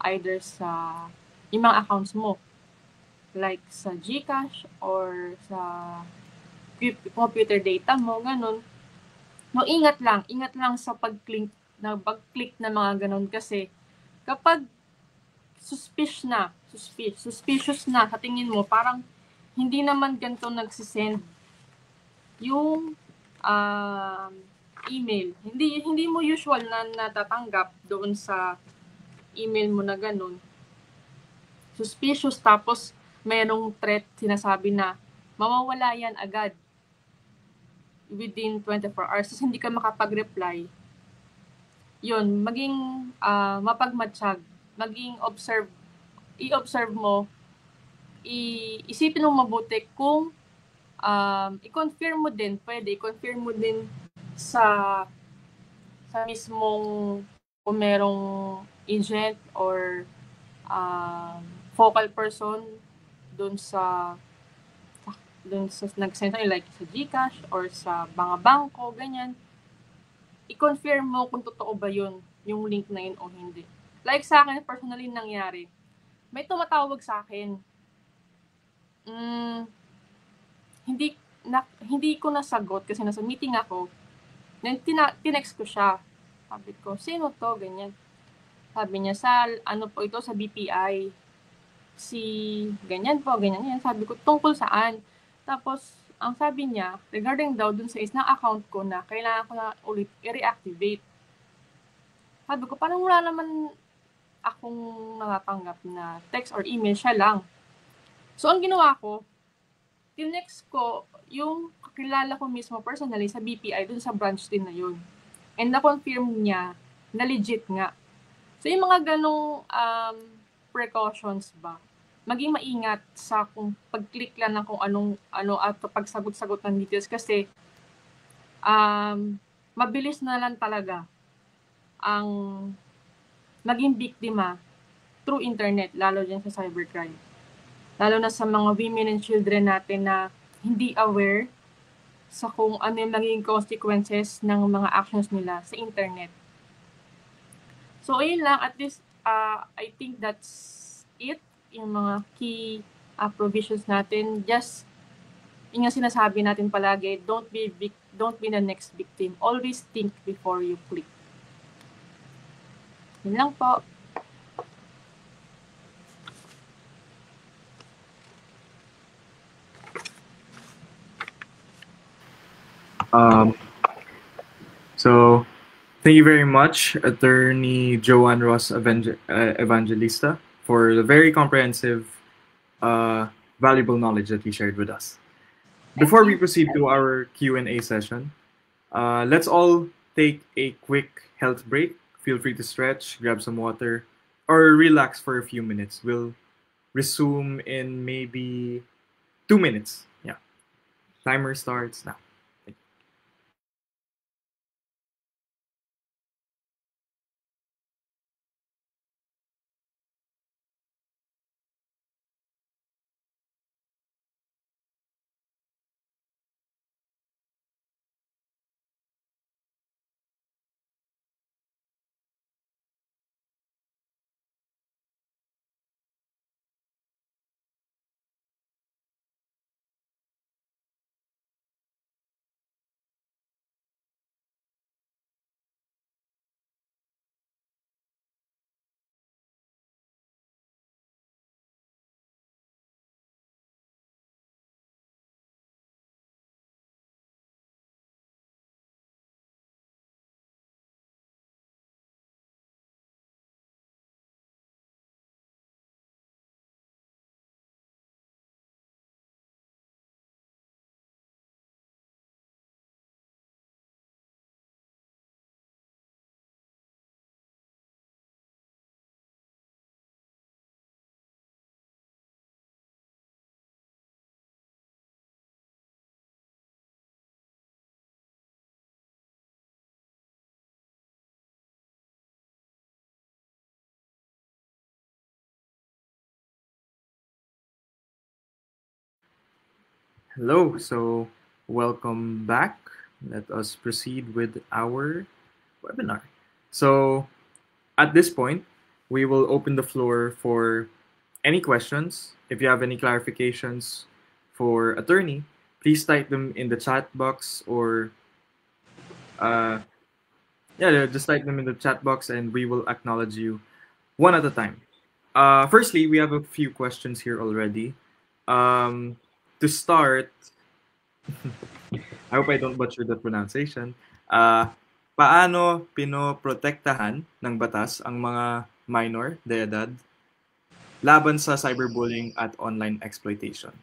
either sa yung mga accounts mo, like sa GCash or sa computer data mo, ganun. No, ingat lang sa pag-click na mga ganun, kasi kapag suspicious na sa tingin mo, parang hindi naman ganito nagsisend yung email. Hindi mo usual na natatanggap doon sa email mo na ganun. Suspicious, tapos merong threat, sinasabi na mawawala yan agad within 24 hours. Tapos hindi ka makapag-reply. Yun, maging mapagmatsyag, maging i-observe mo, isipin mo mabuti kung i-confirm mo din, pwede i-confirm mo din sa mismong kung merong agent or focal person doon sa nag-send sa'yo, like sa GCash or sa mga bangko, ganyan. I-confirm mo kung totoo ba yun, yung link na yun o hindi. Like sa akin, personally nangyari, may tumatawag sa akin. Hindi ko nasagot kasi nasa meeting ako. Then tinext ko siya. Sabi ko, sino to? Ganyan. Sabi niya, ano po ito, sa BPI. Ganyan po, ganyan yan. Sabi ko, tungkol saan? Tapos, ang sabi niya, regarding daw dun sa isang account ko na kailangan ko na ulit i-reactivate. Sabi ko, parang wala naman akong natatanggap na text or email, siya lang. So, ang ginawa ko, tinext ko yung kakilala ko mismo personally sa BPI, dun sa branch din na yun. And na-confirm niya na legit nga. So, yung mga ganong precautions ba, maging maingat sa kung pag-click lang ng kung ano at pagsagot-sagot ng details, kasi mabilis na lang talaga ang maging biktima through internet, lalo dyan sa cybercrime. Lalo na sa mga women and children natin na hindi aware sa kung ano yung magiging consequences ng mga actions nila sa internet. So, ayun lang. At least, I think that's it. Yung mga key provisions natin. Just Yun yung sinasabi natin palagi, don't be the next victim. Always think before you click. Yun lang po. So, thank you very much, Attorney Joanne Ross Evangelista, for the very comprehensive, valuable knowledge that you shared with us. Before we proceed to our Q&A session, let's all take a quick health break. Feel free to stretch, grab some water, or relax for a few minutes. We'll resume in maybe 2 minutes. Yeah. Timer starts now. Hello, so welcome back. Let us proceed with our webinar. So, at this point, we will open the floor for any questions. If you have any clarifications for attorney, please type them in the chat box or just type them in the chat box and we will acknowledge you one at a time. Firstly, we have a few questions here already. To start, I hope I don't butcher the pronunciation. Paano pinoprotektahan ng batas ang mga minor de edad laban sa cyberbullying at online exploitation?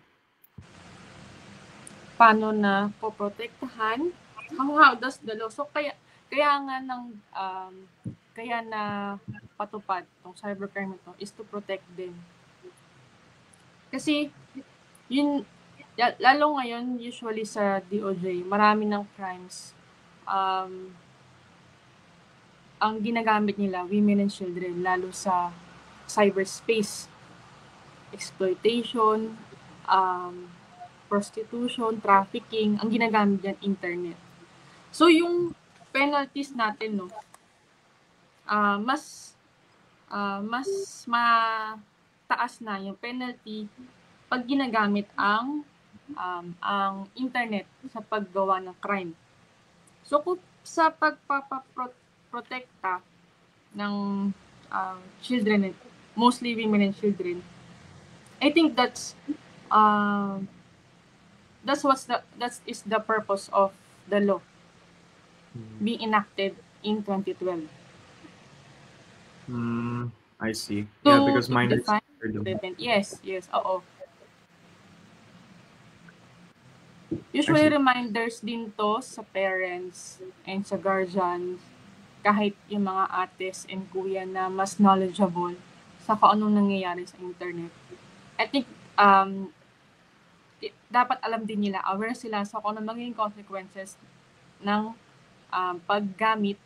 Paano na poprotektahan? How does the law? So kaya nga kaya na patupad tong cybercrime ito is to protect them. Kasi yun lalo ngayon usually sa DOJ, marami ng crimes ang ginagamit nila women and children lalo sa cyberspace, exploitation, prostitution, trafficking, ang ginagamit yan internet. So yung penalties natin mas mataas na yung penalty pag ginagamit ang internet sa paggawa ng crime. So kung sa pagpapaprotekta ng children, mostly women and children, I think that is the purpose of the law being enacted in 2012. I see. Yeah, because minors are Yes, oo. Usually reminders din to sa parents and sa guardians, kahit yung mga ates and kuya na mas knowledgeable sa kung anong nangyayari sa internet. I think dapat alam din nila, aware sila sa kung anong magiging consequences ng paggamit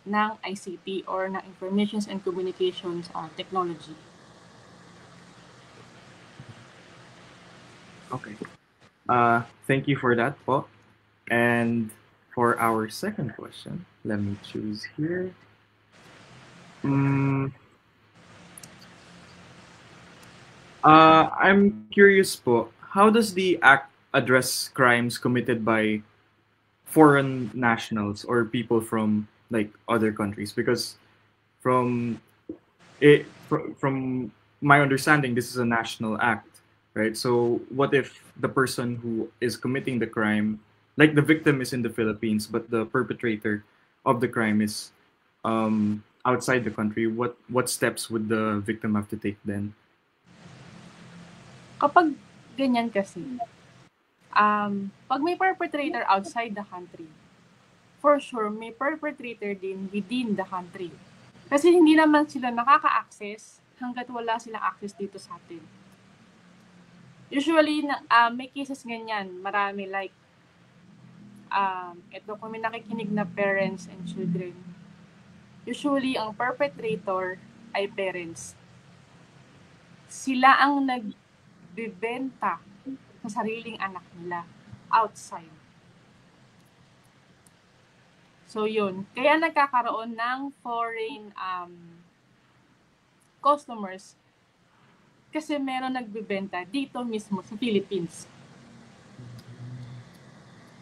ng ICT or ng Informations and Communications Technology. Okay. Thank you for that, po. And for our second question, let me choose here. I'm curious po, how does the address crimes committed by foreign nationals or people from like other countries, because from from my understanding, this is a national act, right? So what if the person who is committing the crime, like the victim is in the Philippines, but the perpetrator of the crime is outside the country? What steps would the victim have to take then? Kapag ganyan kasi, pag may perpetrator outside the country, for sure, may perpetrator din within the country. Kasi hindi naman sila makaka-access hanggat wala silang access dito sa atin. Usually, may cases ganyan, marami like, ito kung may nakikinig na parents and children, usually, ang perpetrator ay parents. Sila ang nagbibenta sa sariling anak nila outside. So, yun. Kaya nagkakaroon ng foreign customers kasi meron nagbibenta dito mismo sa Philippines.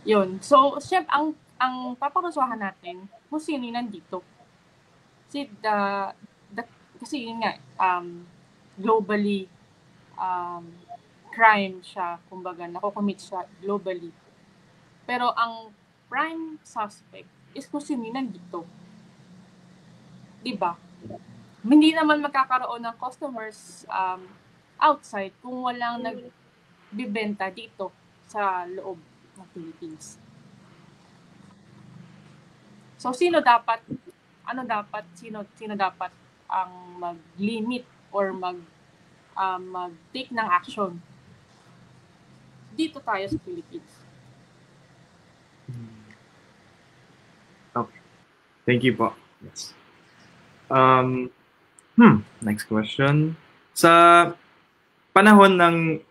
Yun. So, syempre, ang paparusahan natin kung sino yung nandito. Kasi yun nga, globally, crime siya, kumbaga, nakocommit siya globally. Pero ang prime suspect is kung sino nandito. Diba? Hindi naman magkakaroon ng customers outside kung walang nagbibenta dito sa loob ng Philippines. So, sino dapat ang mag-limit or mag-take ng action? Dito tayo sa Philippines. Okay. Thank you po. Yes. Next question. Sa panahon ng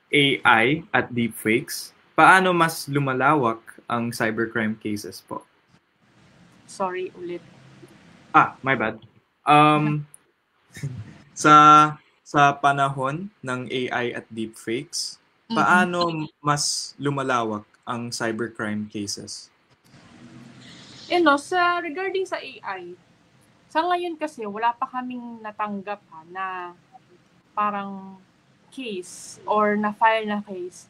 AI at deepfakes, paano mas lumalawak ang cybercrime cases po? Sorry, ulit. My bad. Sa panahon ng AI at deepfakes, paano mas lumalawak ang cybercrime cases? Regarding sa AI, sa ngayon kasi wala pa kaming natanggap na parang case or na-file na case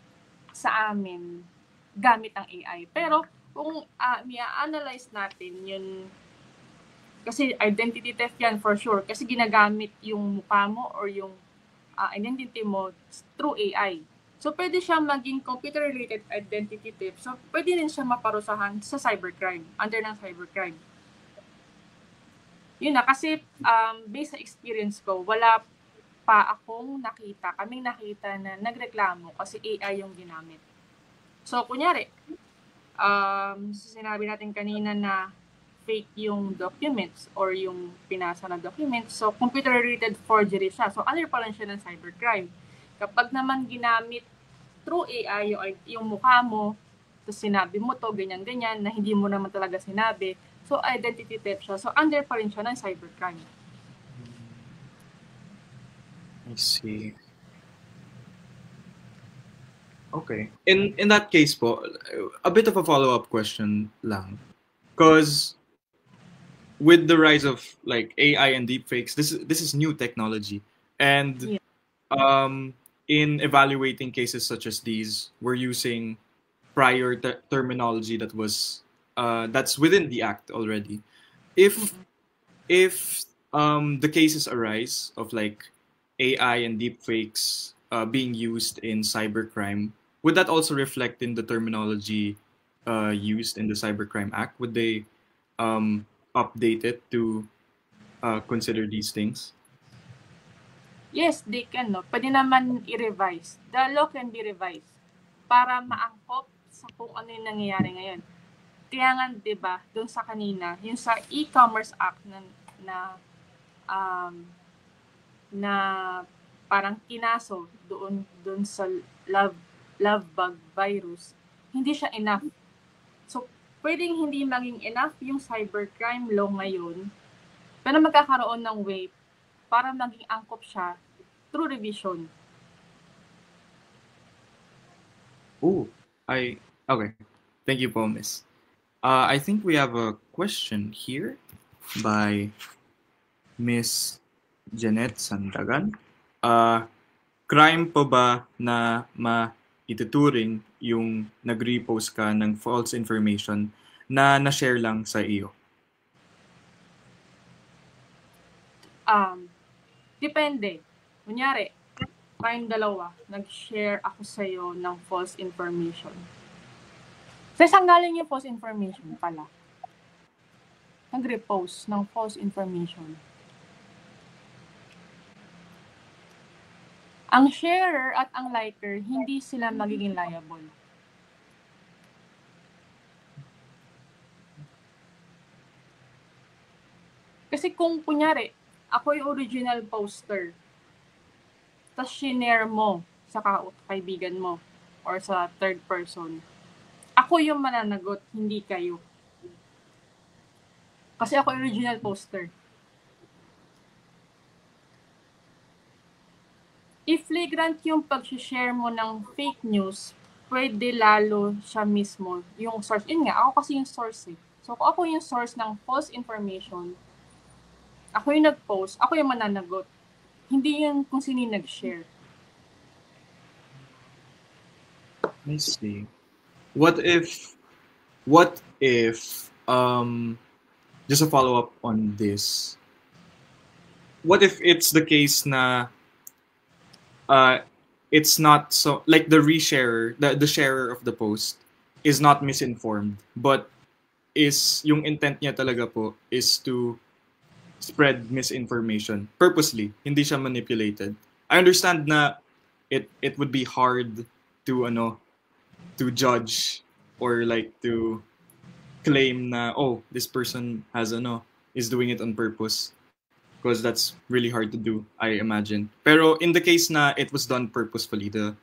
sa amin gamit ang AI. Pero kung i-analyze natin yun, kasi identity theft yan for sure, kasi ginagamit yung mukha mo or yung identity mo through AI. So, pwede siya maging computer-related identity theft. So, pwede rin siya maparusahan sa cybercrime, under ng cybercrime. Yun na, kasi based sa experience ko, wala pa kaming nakita na nagreklamo kasi AI yung ginamit. So, kunyari, sinabi natin kanina na fake yung documents or yung pinasa na documents. So, computer-related forgery siya. So, under pa lang siya ng cybercrime. Kapag naman ginamit through AI yung mukha mo, tapos sinabi mo to, ganyan-ganyan, na hindi mo naman talaga sinabi, so identity theft siya. So, under pa rin siya ng cybercrime. I see. Okay. In that case po, a bit of a follow-up question lang. Because with the rise of like AI and deepfakes, this is new technology. And in evaluating cases such as these, we're using prior terminology that was that's within the act already. If the cases arise of like AI and deepfakes being used in cybercrime, would that also reflect in the terminology used in the Cybercrime Act? Would they update it to consider these things? Yes, they can. No? Pwede naman i-revise. The law can be revised para maangkop sa kung ano yung nangyayari ngayon. Kaya nga, di ba, doon sa kanina, yung sa e-commerce act na parang kinaso doon sa love bug virus, hindi siya enough. So, pwedeng hindi maging enough yung cybercrime law ngayon, pero magkakaroon ng way para maging angkop siya through revision. Oh, okay. Thank you po, Miss. I think we have a question here by Miss Janet Sandagan. Crime po ba na maituturing yung nag-repost ka ng false information na na-share lang sa iyo? Depende. Kunyari, tayong dalawa, nag-share ako sa'yo ng false information. Sa saan galing yung false information pala? Nag-repost ng false information. Ang sharer at ang liker, hindi sila magiging liable. Kasi kung kunyari, ako yung original poster, tapos shinare mo sa kaibigan mo or sa third person, ako yung mananagot, hindi kayo. Kasi ako yung original poster. If flagrant yung pag-share mo ng fake news, pwede lalo siya mismo yung source. Yun nga, ako kasi yung source eh. So, kung ako yung source ng false information, ako yung nag-post, ako yung mananagot. Hindi yun kung sino yung nag-share. I see. What if, just a follow-up on this, what if it's the case na it's not so, like the resharer, the sharer of the post is not misinformed, but is, yung intent niya talaga po is to spread misinformation purposely, hindi siya manipulated. I understand na it would be hard to to judge or like to claim na this person has is doing it on purpose, because that's really hard to do, I imagine. Pero in the case na it was done purposefully, the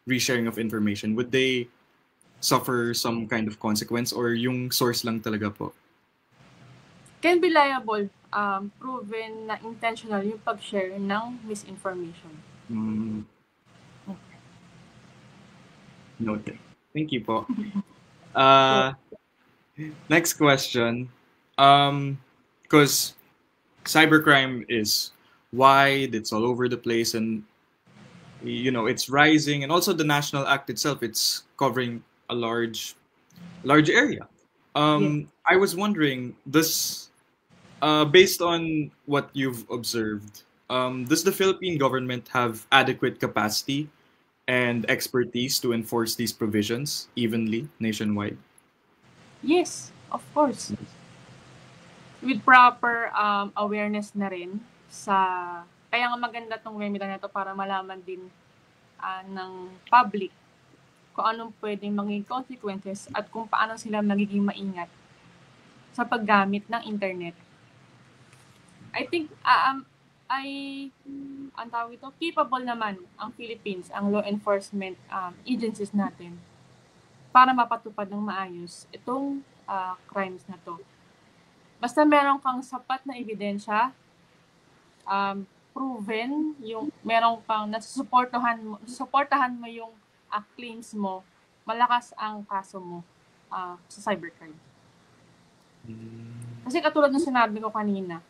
resharing of information, would they suffer some kind of consequence or yung source lang talaga po? Can be liable, proven na intentional yung pag-share ng misinformation. Okay. Noted. Thank you po. Next question. Because cybercrime is wide, it's all over the place, and it's rising, and also the National Act itself, it's covering a large area. I was wondering, based on what you've observed, does the Philippine government have adequate capacity and expertise to enforce these provisions evenly nationwide? Yes, of course. With proper awareness na rin kaya nga maganda tong webinar na to para malaman din ng public kung anong pwedeng maging consequences at kung paano sila magiging maingat sa paggamit ng internet. I think ang tawag ito, capable naman ang Philippines, ang law enforcement agencies natin para mapatupad ng maayos itong crimes na to. Basta meron kang sapat na ebidensya, proven, meron kang nasusuportahan mo yung claims mo, malakas ang kaso mo sa cybercrime. Kasi katulad ng sinabi ko kanina,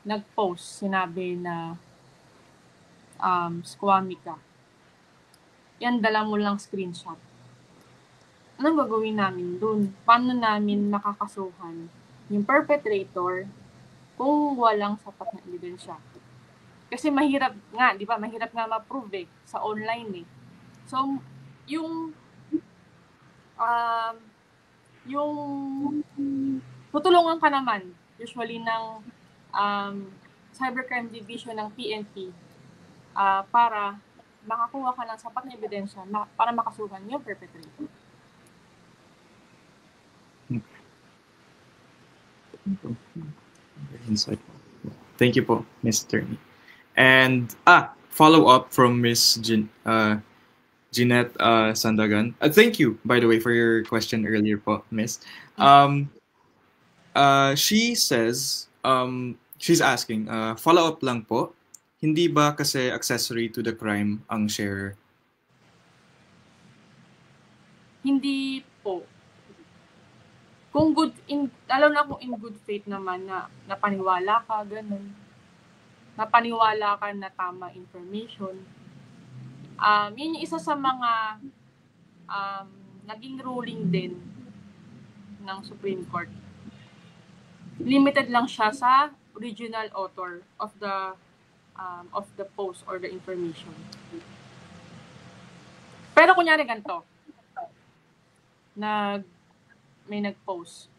nag-post, sinabi na squammy ka. Yan, dala mo lang screenshot. Anong gagawin namin dun? Paano namin makakasuhan yung perpetrator kung walang sapat na ebidensya? Kasi mahirap nga, di ba? Mahirap nga ma-prove sa online So, yung tutulungan ka naman usually ng cybercrime division ng PNP para makakuha ka ng sapat na ebidensya para makasuhan yung perpetrator. Thank you po, Ms. Attorney. And follow-up from Ms. Jeanette Sandagan. Thank you, by the way, for your question earlier po, Ms. She says, she's asking, follow-up lang po, hindi ba kasi accessory to the crime ang sharer? Hindi po. Kung lalo na kung in good faith naman na napaniwala ka, ganun. Napaniwala ka na tama information. Yun yung isa sa mga naging ruling din ng Supreme Court. Limited lang siya sa original author of the post or the information. Pero kunyari ganito, may nag-post.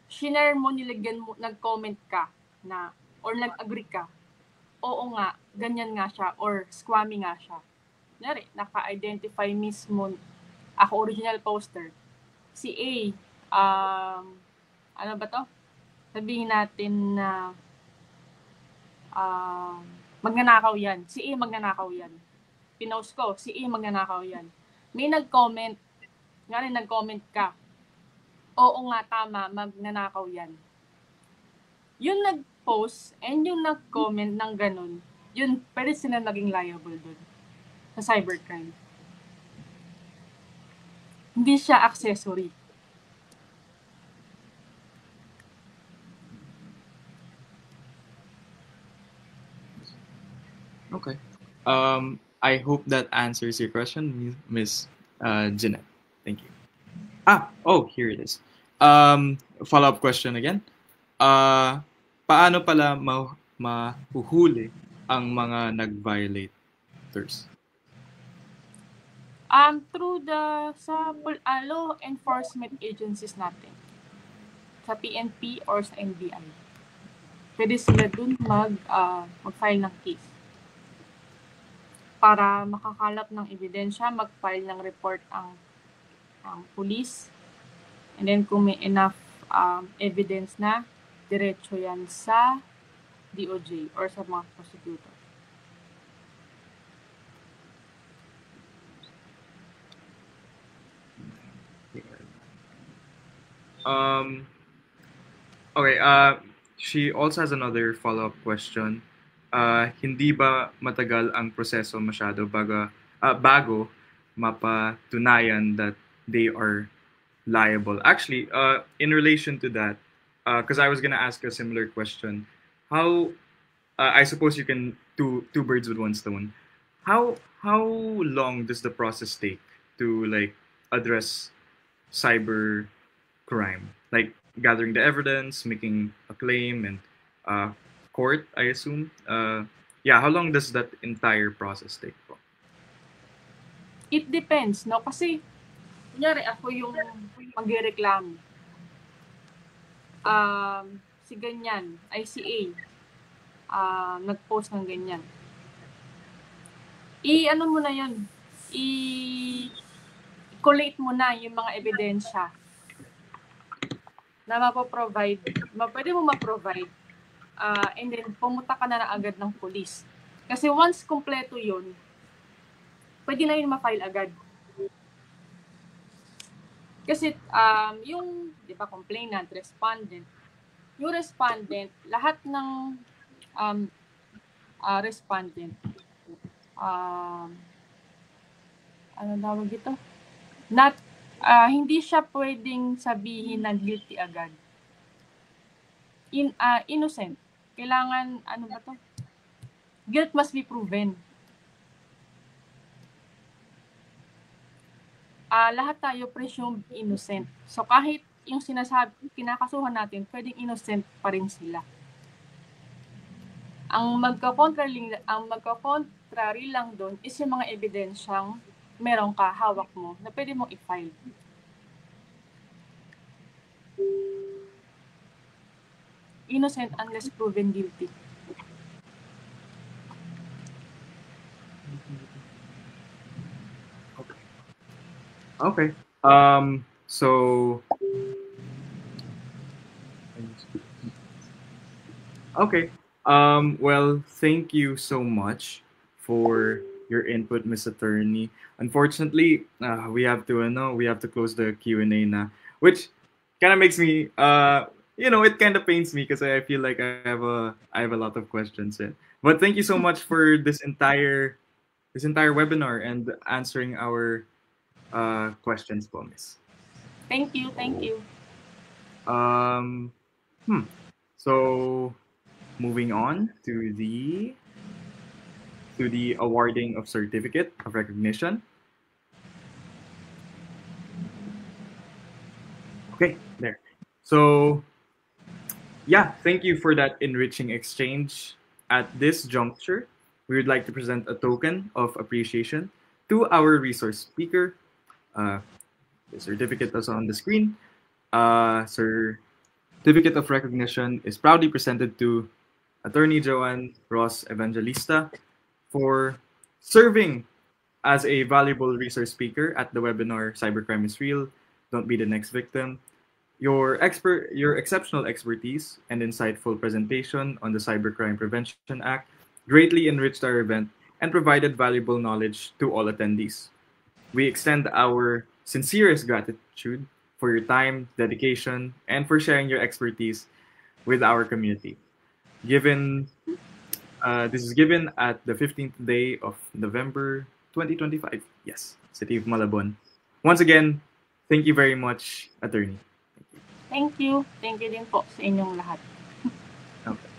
Shinare mo, nilagyan mo, nag-comment ka na, or nag-agree ka, oo nga, ganyan nga siya, or squammy nga siya. Kunyari, naka-identify mismo, ako original poster, si A, ano ba to? Sabihin natin na magnanakaw yan. Si A magnanakaw yan. Pinost ko, si A magnanakaw yan. May nag-comment, nga rin nag-comment ka, oo nga, tama, magnanakaw yan. Yung nag-post and yung nag-comment ng ganun, yun, pwede sila maging liable dun sa cybercrime. Hindi siya accessory. Okay. I hope that answers your question, Miss Jeanette. Thank you. Here it is. Follow-up question again. Paano pala mahuhuli ang mga nag-violators? Through sa law enforcement agencies natin. Sa PNP or sa NBI. Pwede sila dun mag-file ng case. Para makakalap ng ebidensya, mag-file ng report ang police. And then kung may enough evidence na, diretso yan sa DOJ or sa mga prosecutor. Okay, she also has another follow-up question. Hindi ba matagal ang proseso masyado bago mapatunayan that they are liable? Actually, in relation to that, because I was gonna ask a similar question, how I suppose you can two birds with one stone. How long does the process take to address cyber crime, like gathering the evidence, making a claim, and court, I assume? How long does that entire process take po? It depends, no? Kasi, kunyari, ako yung magreklamo. Si ganyan, ICA, nag-post ng ganyan. Ano mo na yun? I-collate mo na yung mga ebidensya na pwede mo ma-provide. And then, pumunta ka na agad ng police. Kasi once kompleto yun, pwede na yun ma-file agad. Kasi yung, di ba, complainant, respondent, yung respondent, lahat ng respondent, ano tawag ito? Hindi siya pwedeng sabihin na guilty agad. Innocent. Kailangan, ano ba to? Guilt must be proven. Lahat tayo presumed innocent. So kahit yung kinakasuhan natin, pwedeng innocent pa rin sila. Ang magka-contrary lang doon is yung mga ebidensyang meron ka, hawak mo, na pwede mong i-file. Innocent unless proven guilty. Okay. So okay. Well, thank you so much for your input, Miss Attorney. Unfortunately, we have to close the Q&A na, which kind of makes me it kind of pains me because I feel like I have a lot of questions. But thank you so much for this entire webinar and answering our questions po, Miss. Thank you, thank you. Um, So, moving on to the awarding of certificate of recognition. Okay, there. So, yeah, thank you for that enriching exchange. At this juncture, we would like to present a token of appreciation to our resource speaker. The certificate is on the screen. Certificate of recognition is proudly presented to Attorney Joanne Ross Evangelista for serving as a valuable resource speaker at the webinar Cybercrime is Real, Don't Be the Next Victim. Your exceptional expertise and insightful presentation on the Cybercrime Prevention Act greatly enriched our event and provided valuable knowledge to all attendees. We extend our sincerest gratitude for your time, dedication, and for sharing your expertise with our community. This is given at the 15th day of November 2025. Yes, City of Malabon. Once again, thank you very much, Attorney. Thank you. Thank you din po sa inyong lahat. Okay.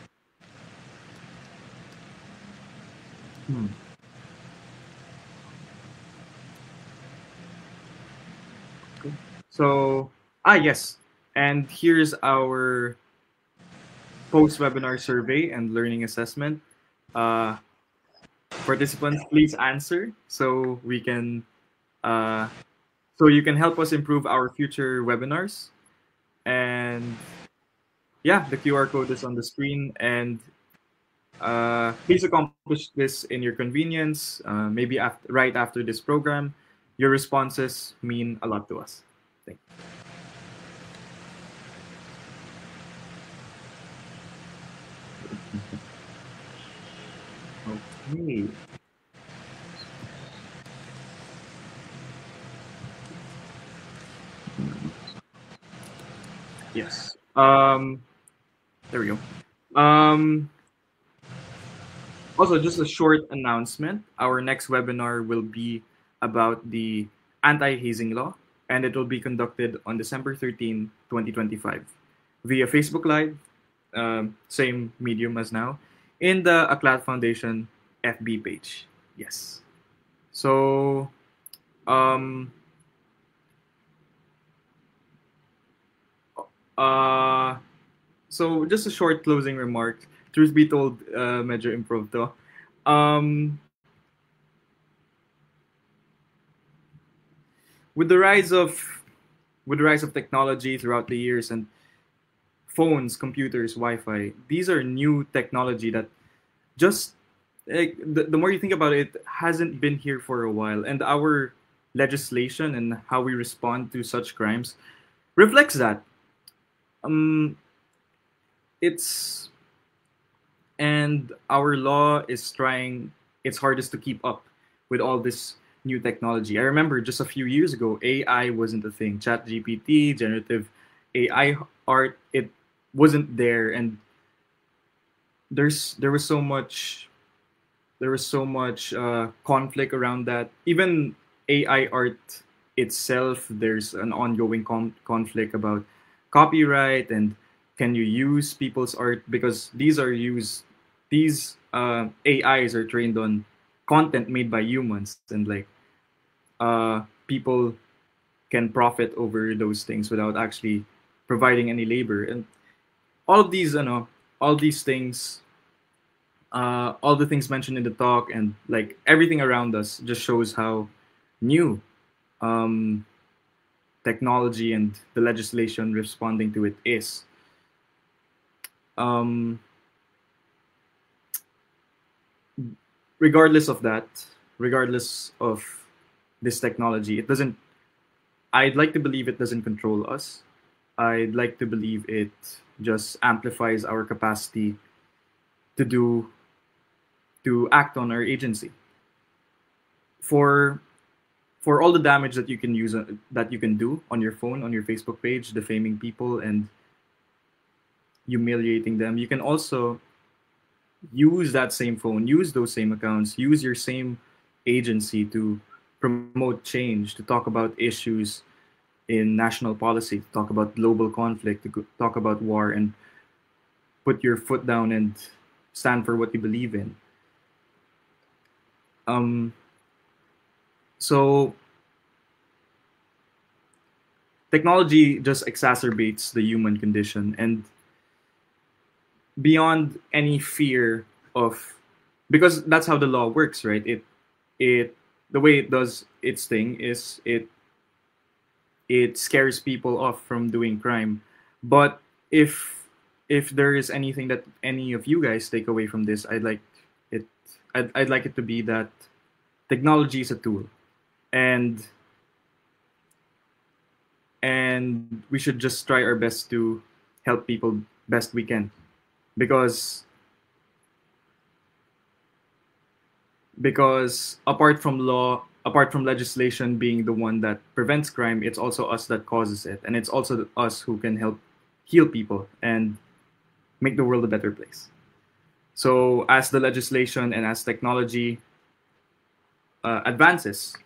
So, yes. And here's our post-webinar survey and learning assessment. Participants, please answer so we can, so you can help us improve our future webinars. And yeah, the QR code is on the screen, and please accomplish this in your convenience, maybe right after this program. Your responses mean a lot to us. Thank you. Okay. Yes. There we go. Also, just a short announcement. Our next webinar will be about the anti-hazing law, and it will be conducted on December 13, 2025, via Facebook Live, same medium as now, in the Aklat Foundation FB page. Yes. So, so just a short closing remark. Truth be told, medyo improv to. With the rise of technology throughout the years, and phones, computers, Wi-Fi, these are new technology that just like the more you think about it, hasn't been here for a while, and our legislation and how we respond to such crimes reflects that. And our law is trying its hardest to keep up with all this new technology. I remember just a few years ago, AI wasn't a thing. ChatGPT, generative AI art, it wasn't there, and there was so much conflict around that. Even AI art itself, there's an ongoing conflict about copyright and can you use people's art, because these AIs are trained on content made by humans, and like people can profit over those things without actually providing any labor. And all of these, all these things, all the things mentioned in the talk, and like everything around us just shows how new technology and the legislation responding to it is. Regardless of that, regardless of this technology, I'd like to believe it doesn't control us. I'd like to believe it just amplifies our capacity to act on our agency. For all the damage that you can do on your phone, on your Facebook page, defaming people and humiliating them, you can also use that same phone, use those same accounts, use your same agency to promote change, to talk about issues in national policy, to talk about global conflict, to talk about war, and put your foot down and stand for what you believe in. So technology just exacerbates the human condition, and beyond any fear of, because that's how the law works, right? It the way it does its thing is it scares people off from doing crime. But if there is anything that any of you guys take away from this, I'd like it to be that technology is a tool, and we should just try our best to help people best we can, because apart from legislation being the one that prevents crime, it's also us that causes it, and it's also us who can help heal people and make the world a better place. So as the legislation and as technology advances,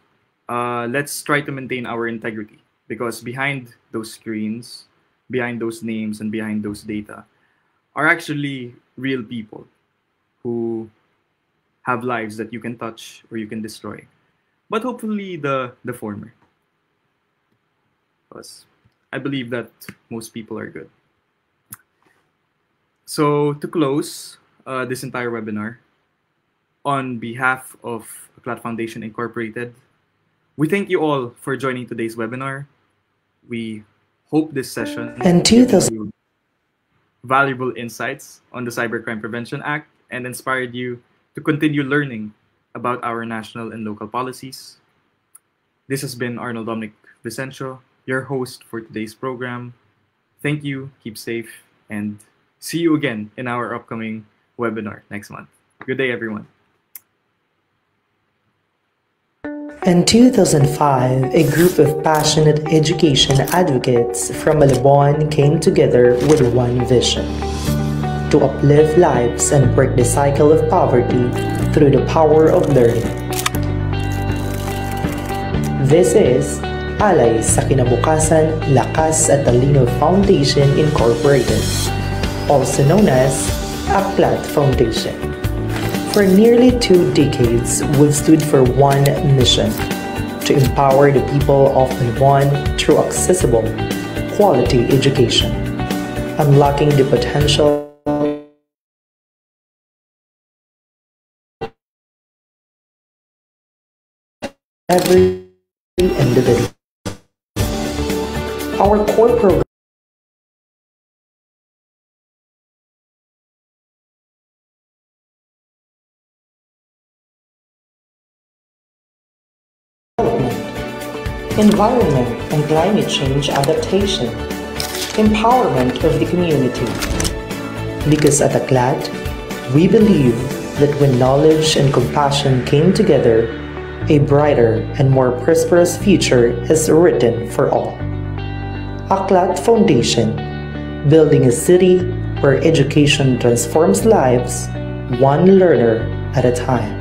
let's try to maintain our integrity, because behind those screens, behind those names, and behind those data are actually real people who have lives that you can touch or you can destroy. But hopefully the former, because I believe that most people are good. So to close this entire webinar, on behalf of ACLAT Foundation Incorporated, we thank you all for joining today's webinar. We hope this session gives you valuable insights on the Cybercrime Prevention Act and inspired you to continue learning about our national and local policies. This has been Arnold Dominic Vicencio, your host for today's program. Thank you, keep safe, and see you again in our upcoming webinar next month. Good day, everyone. In 2005, a group of passionate education advocates from Malabon came together with one vision: to uplift lives and break the cycle of poverty through the power of learning. This is Alay sa Kinabukasan Lakas at Talino Foundation Incorporated, also known as ACLAT Foundation. For nearly 2 decades, we've stood for one mission: to empower the people of Malabon through accessible, quality education, unlocking the potential every individual. Our core program environment and climate change adaptation, empowerment of the community. Because at ACLAT, we believe that when knowledge and compassion came together, a brighter and more prosperous future is written for all. ACLAT Foundation, building a city where education transforms lives, one learner at a time.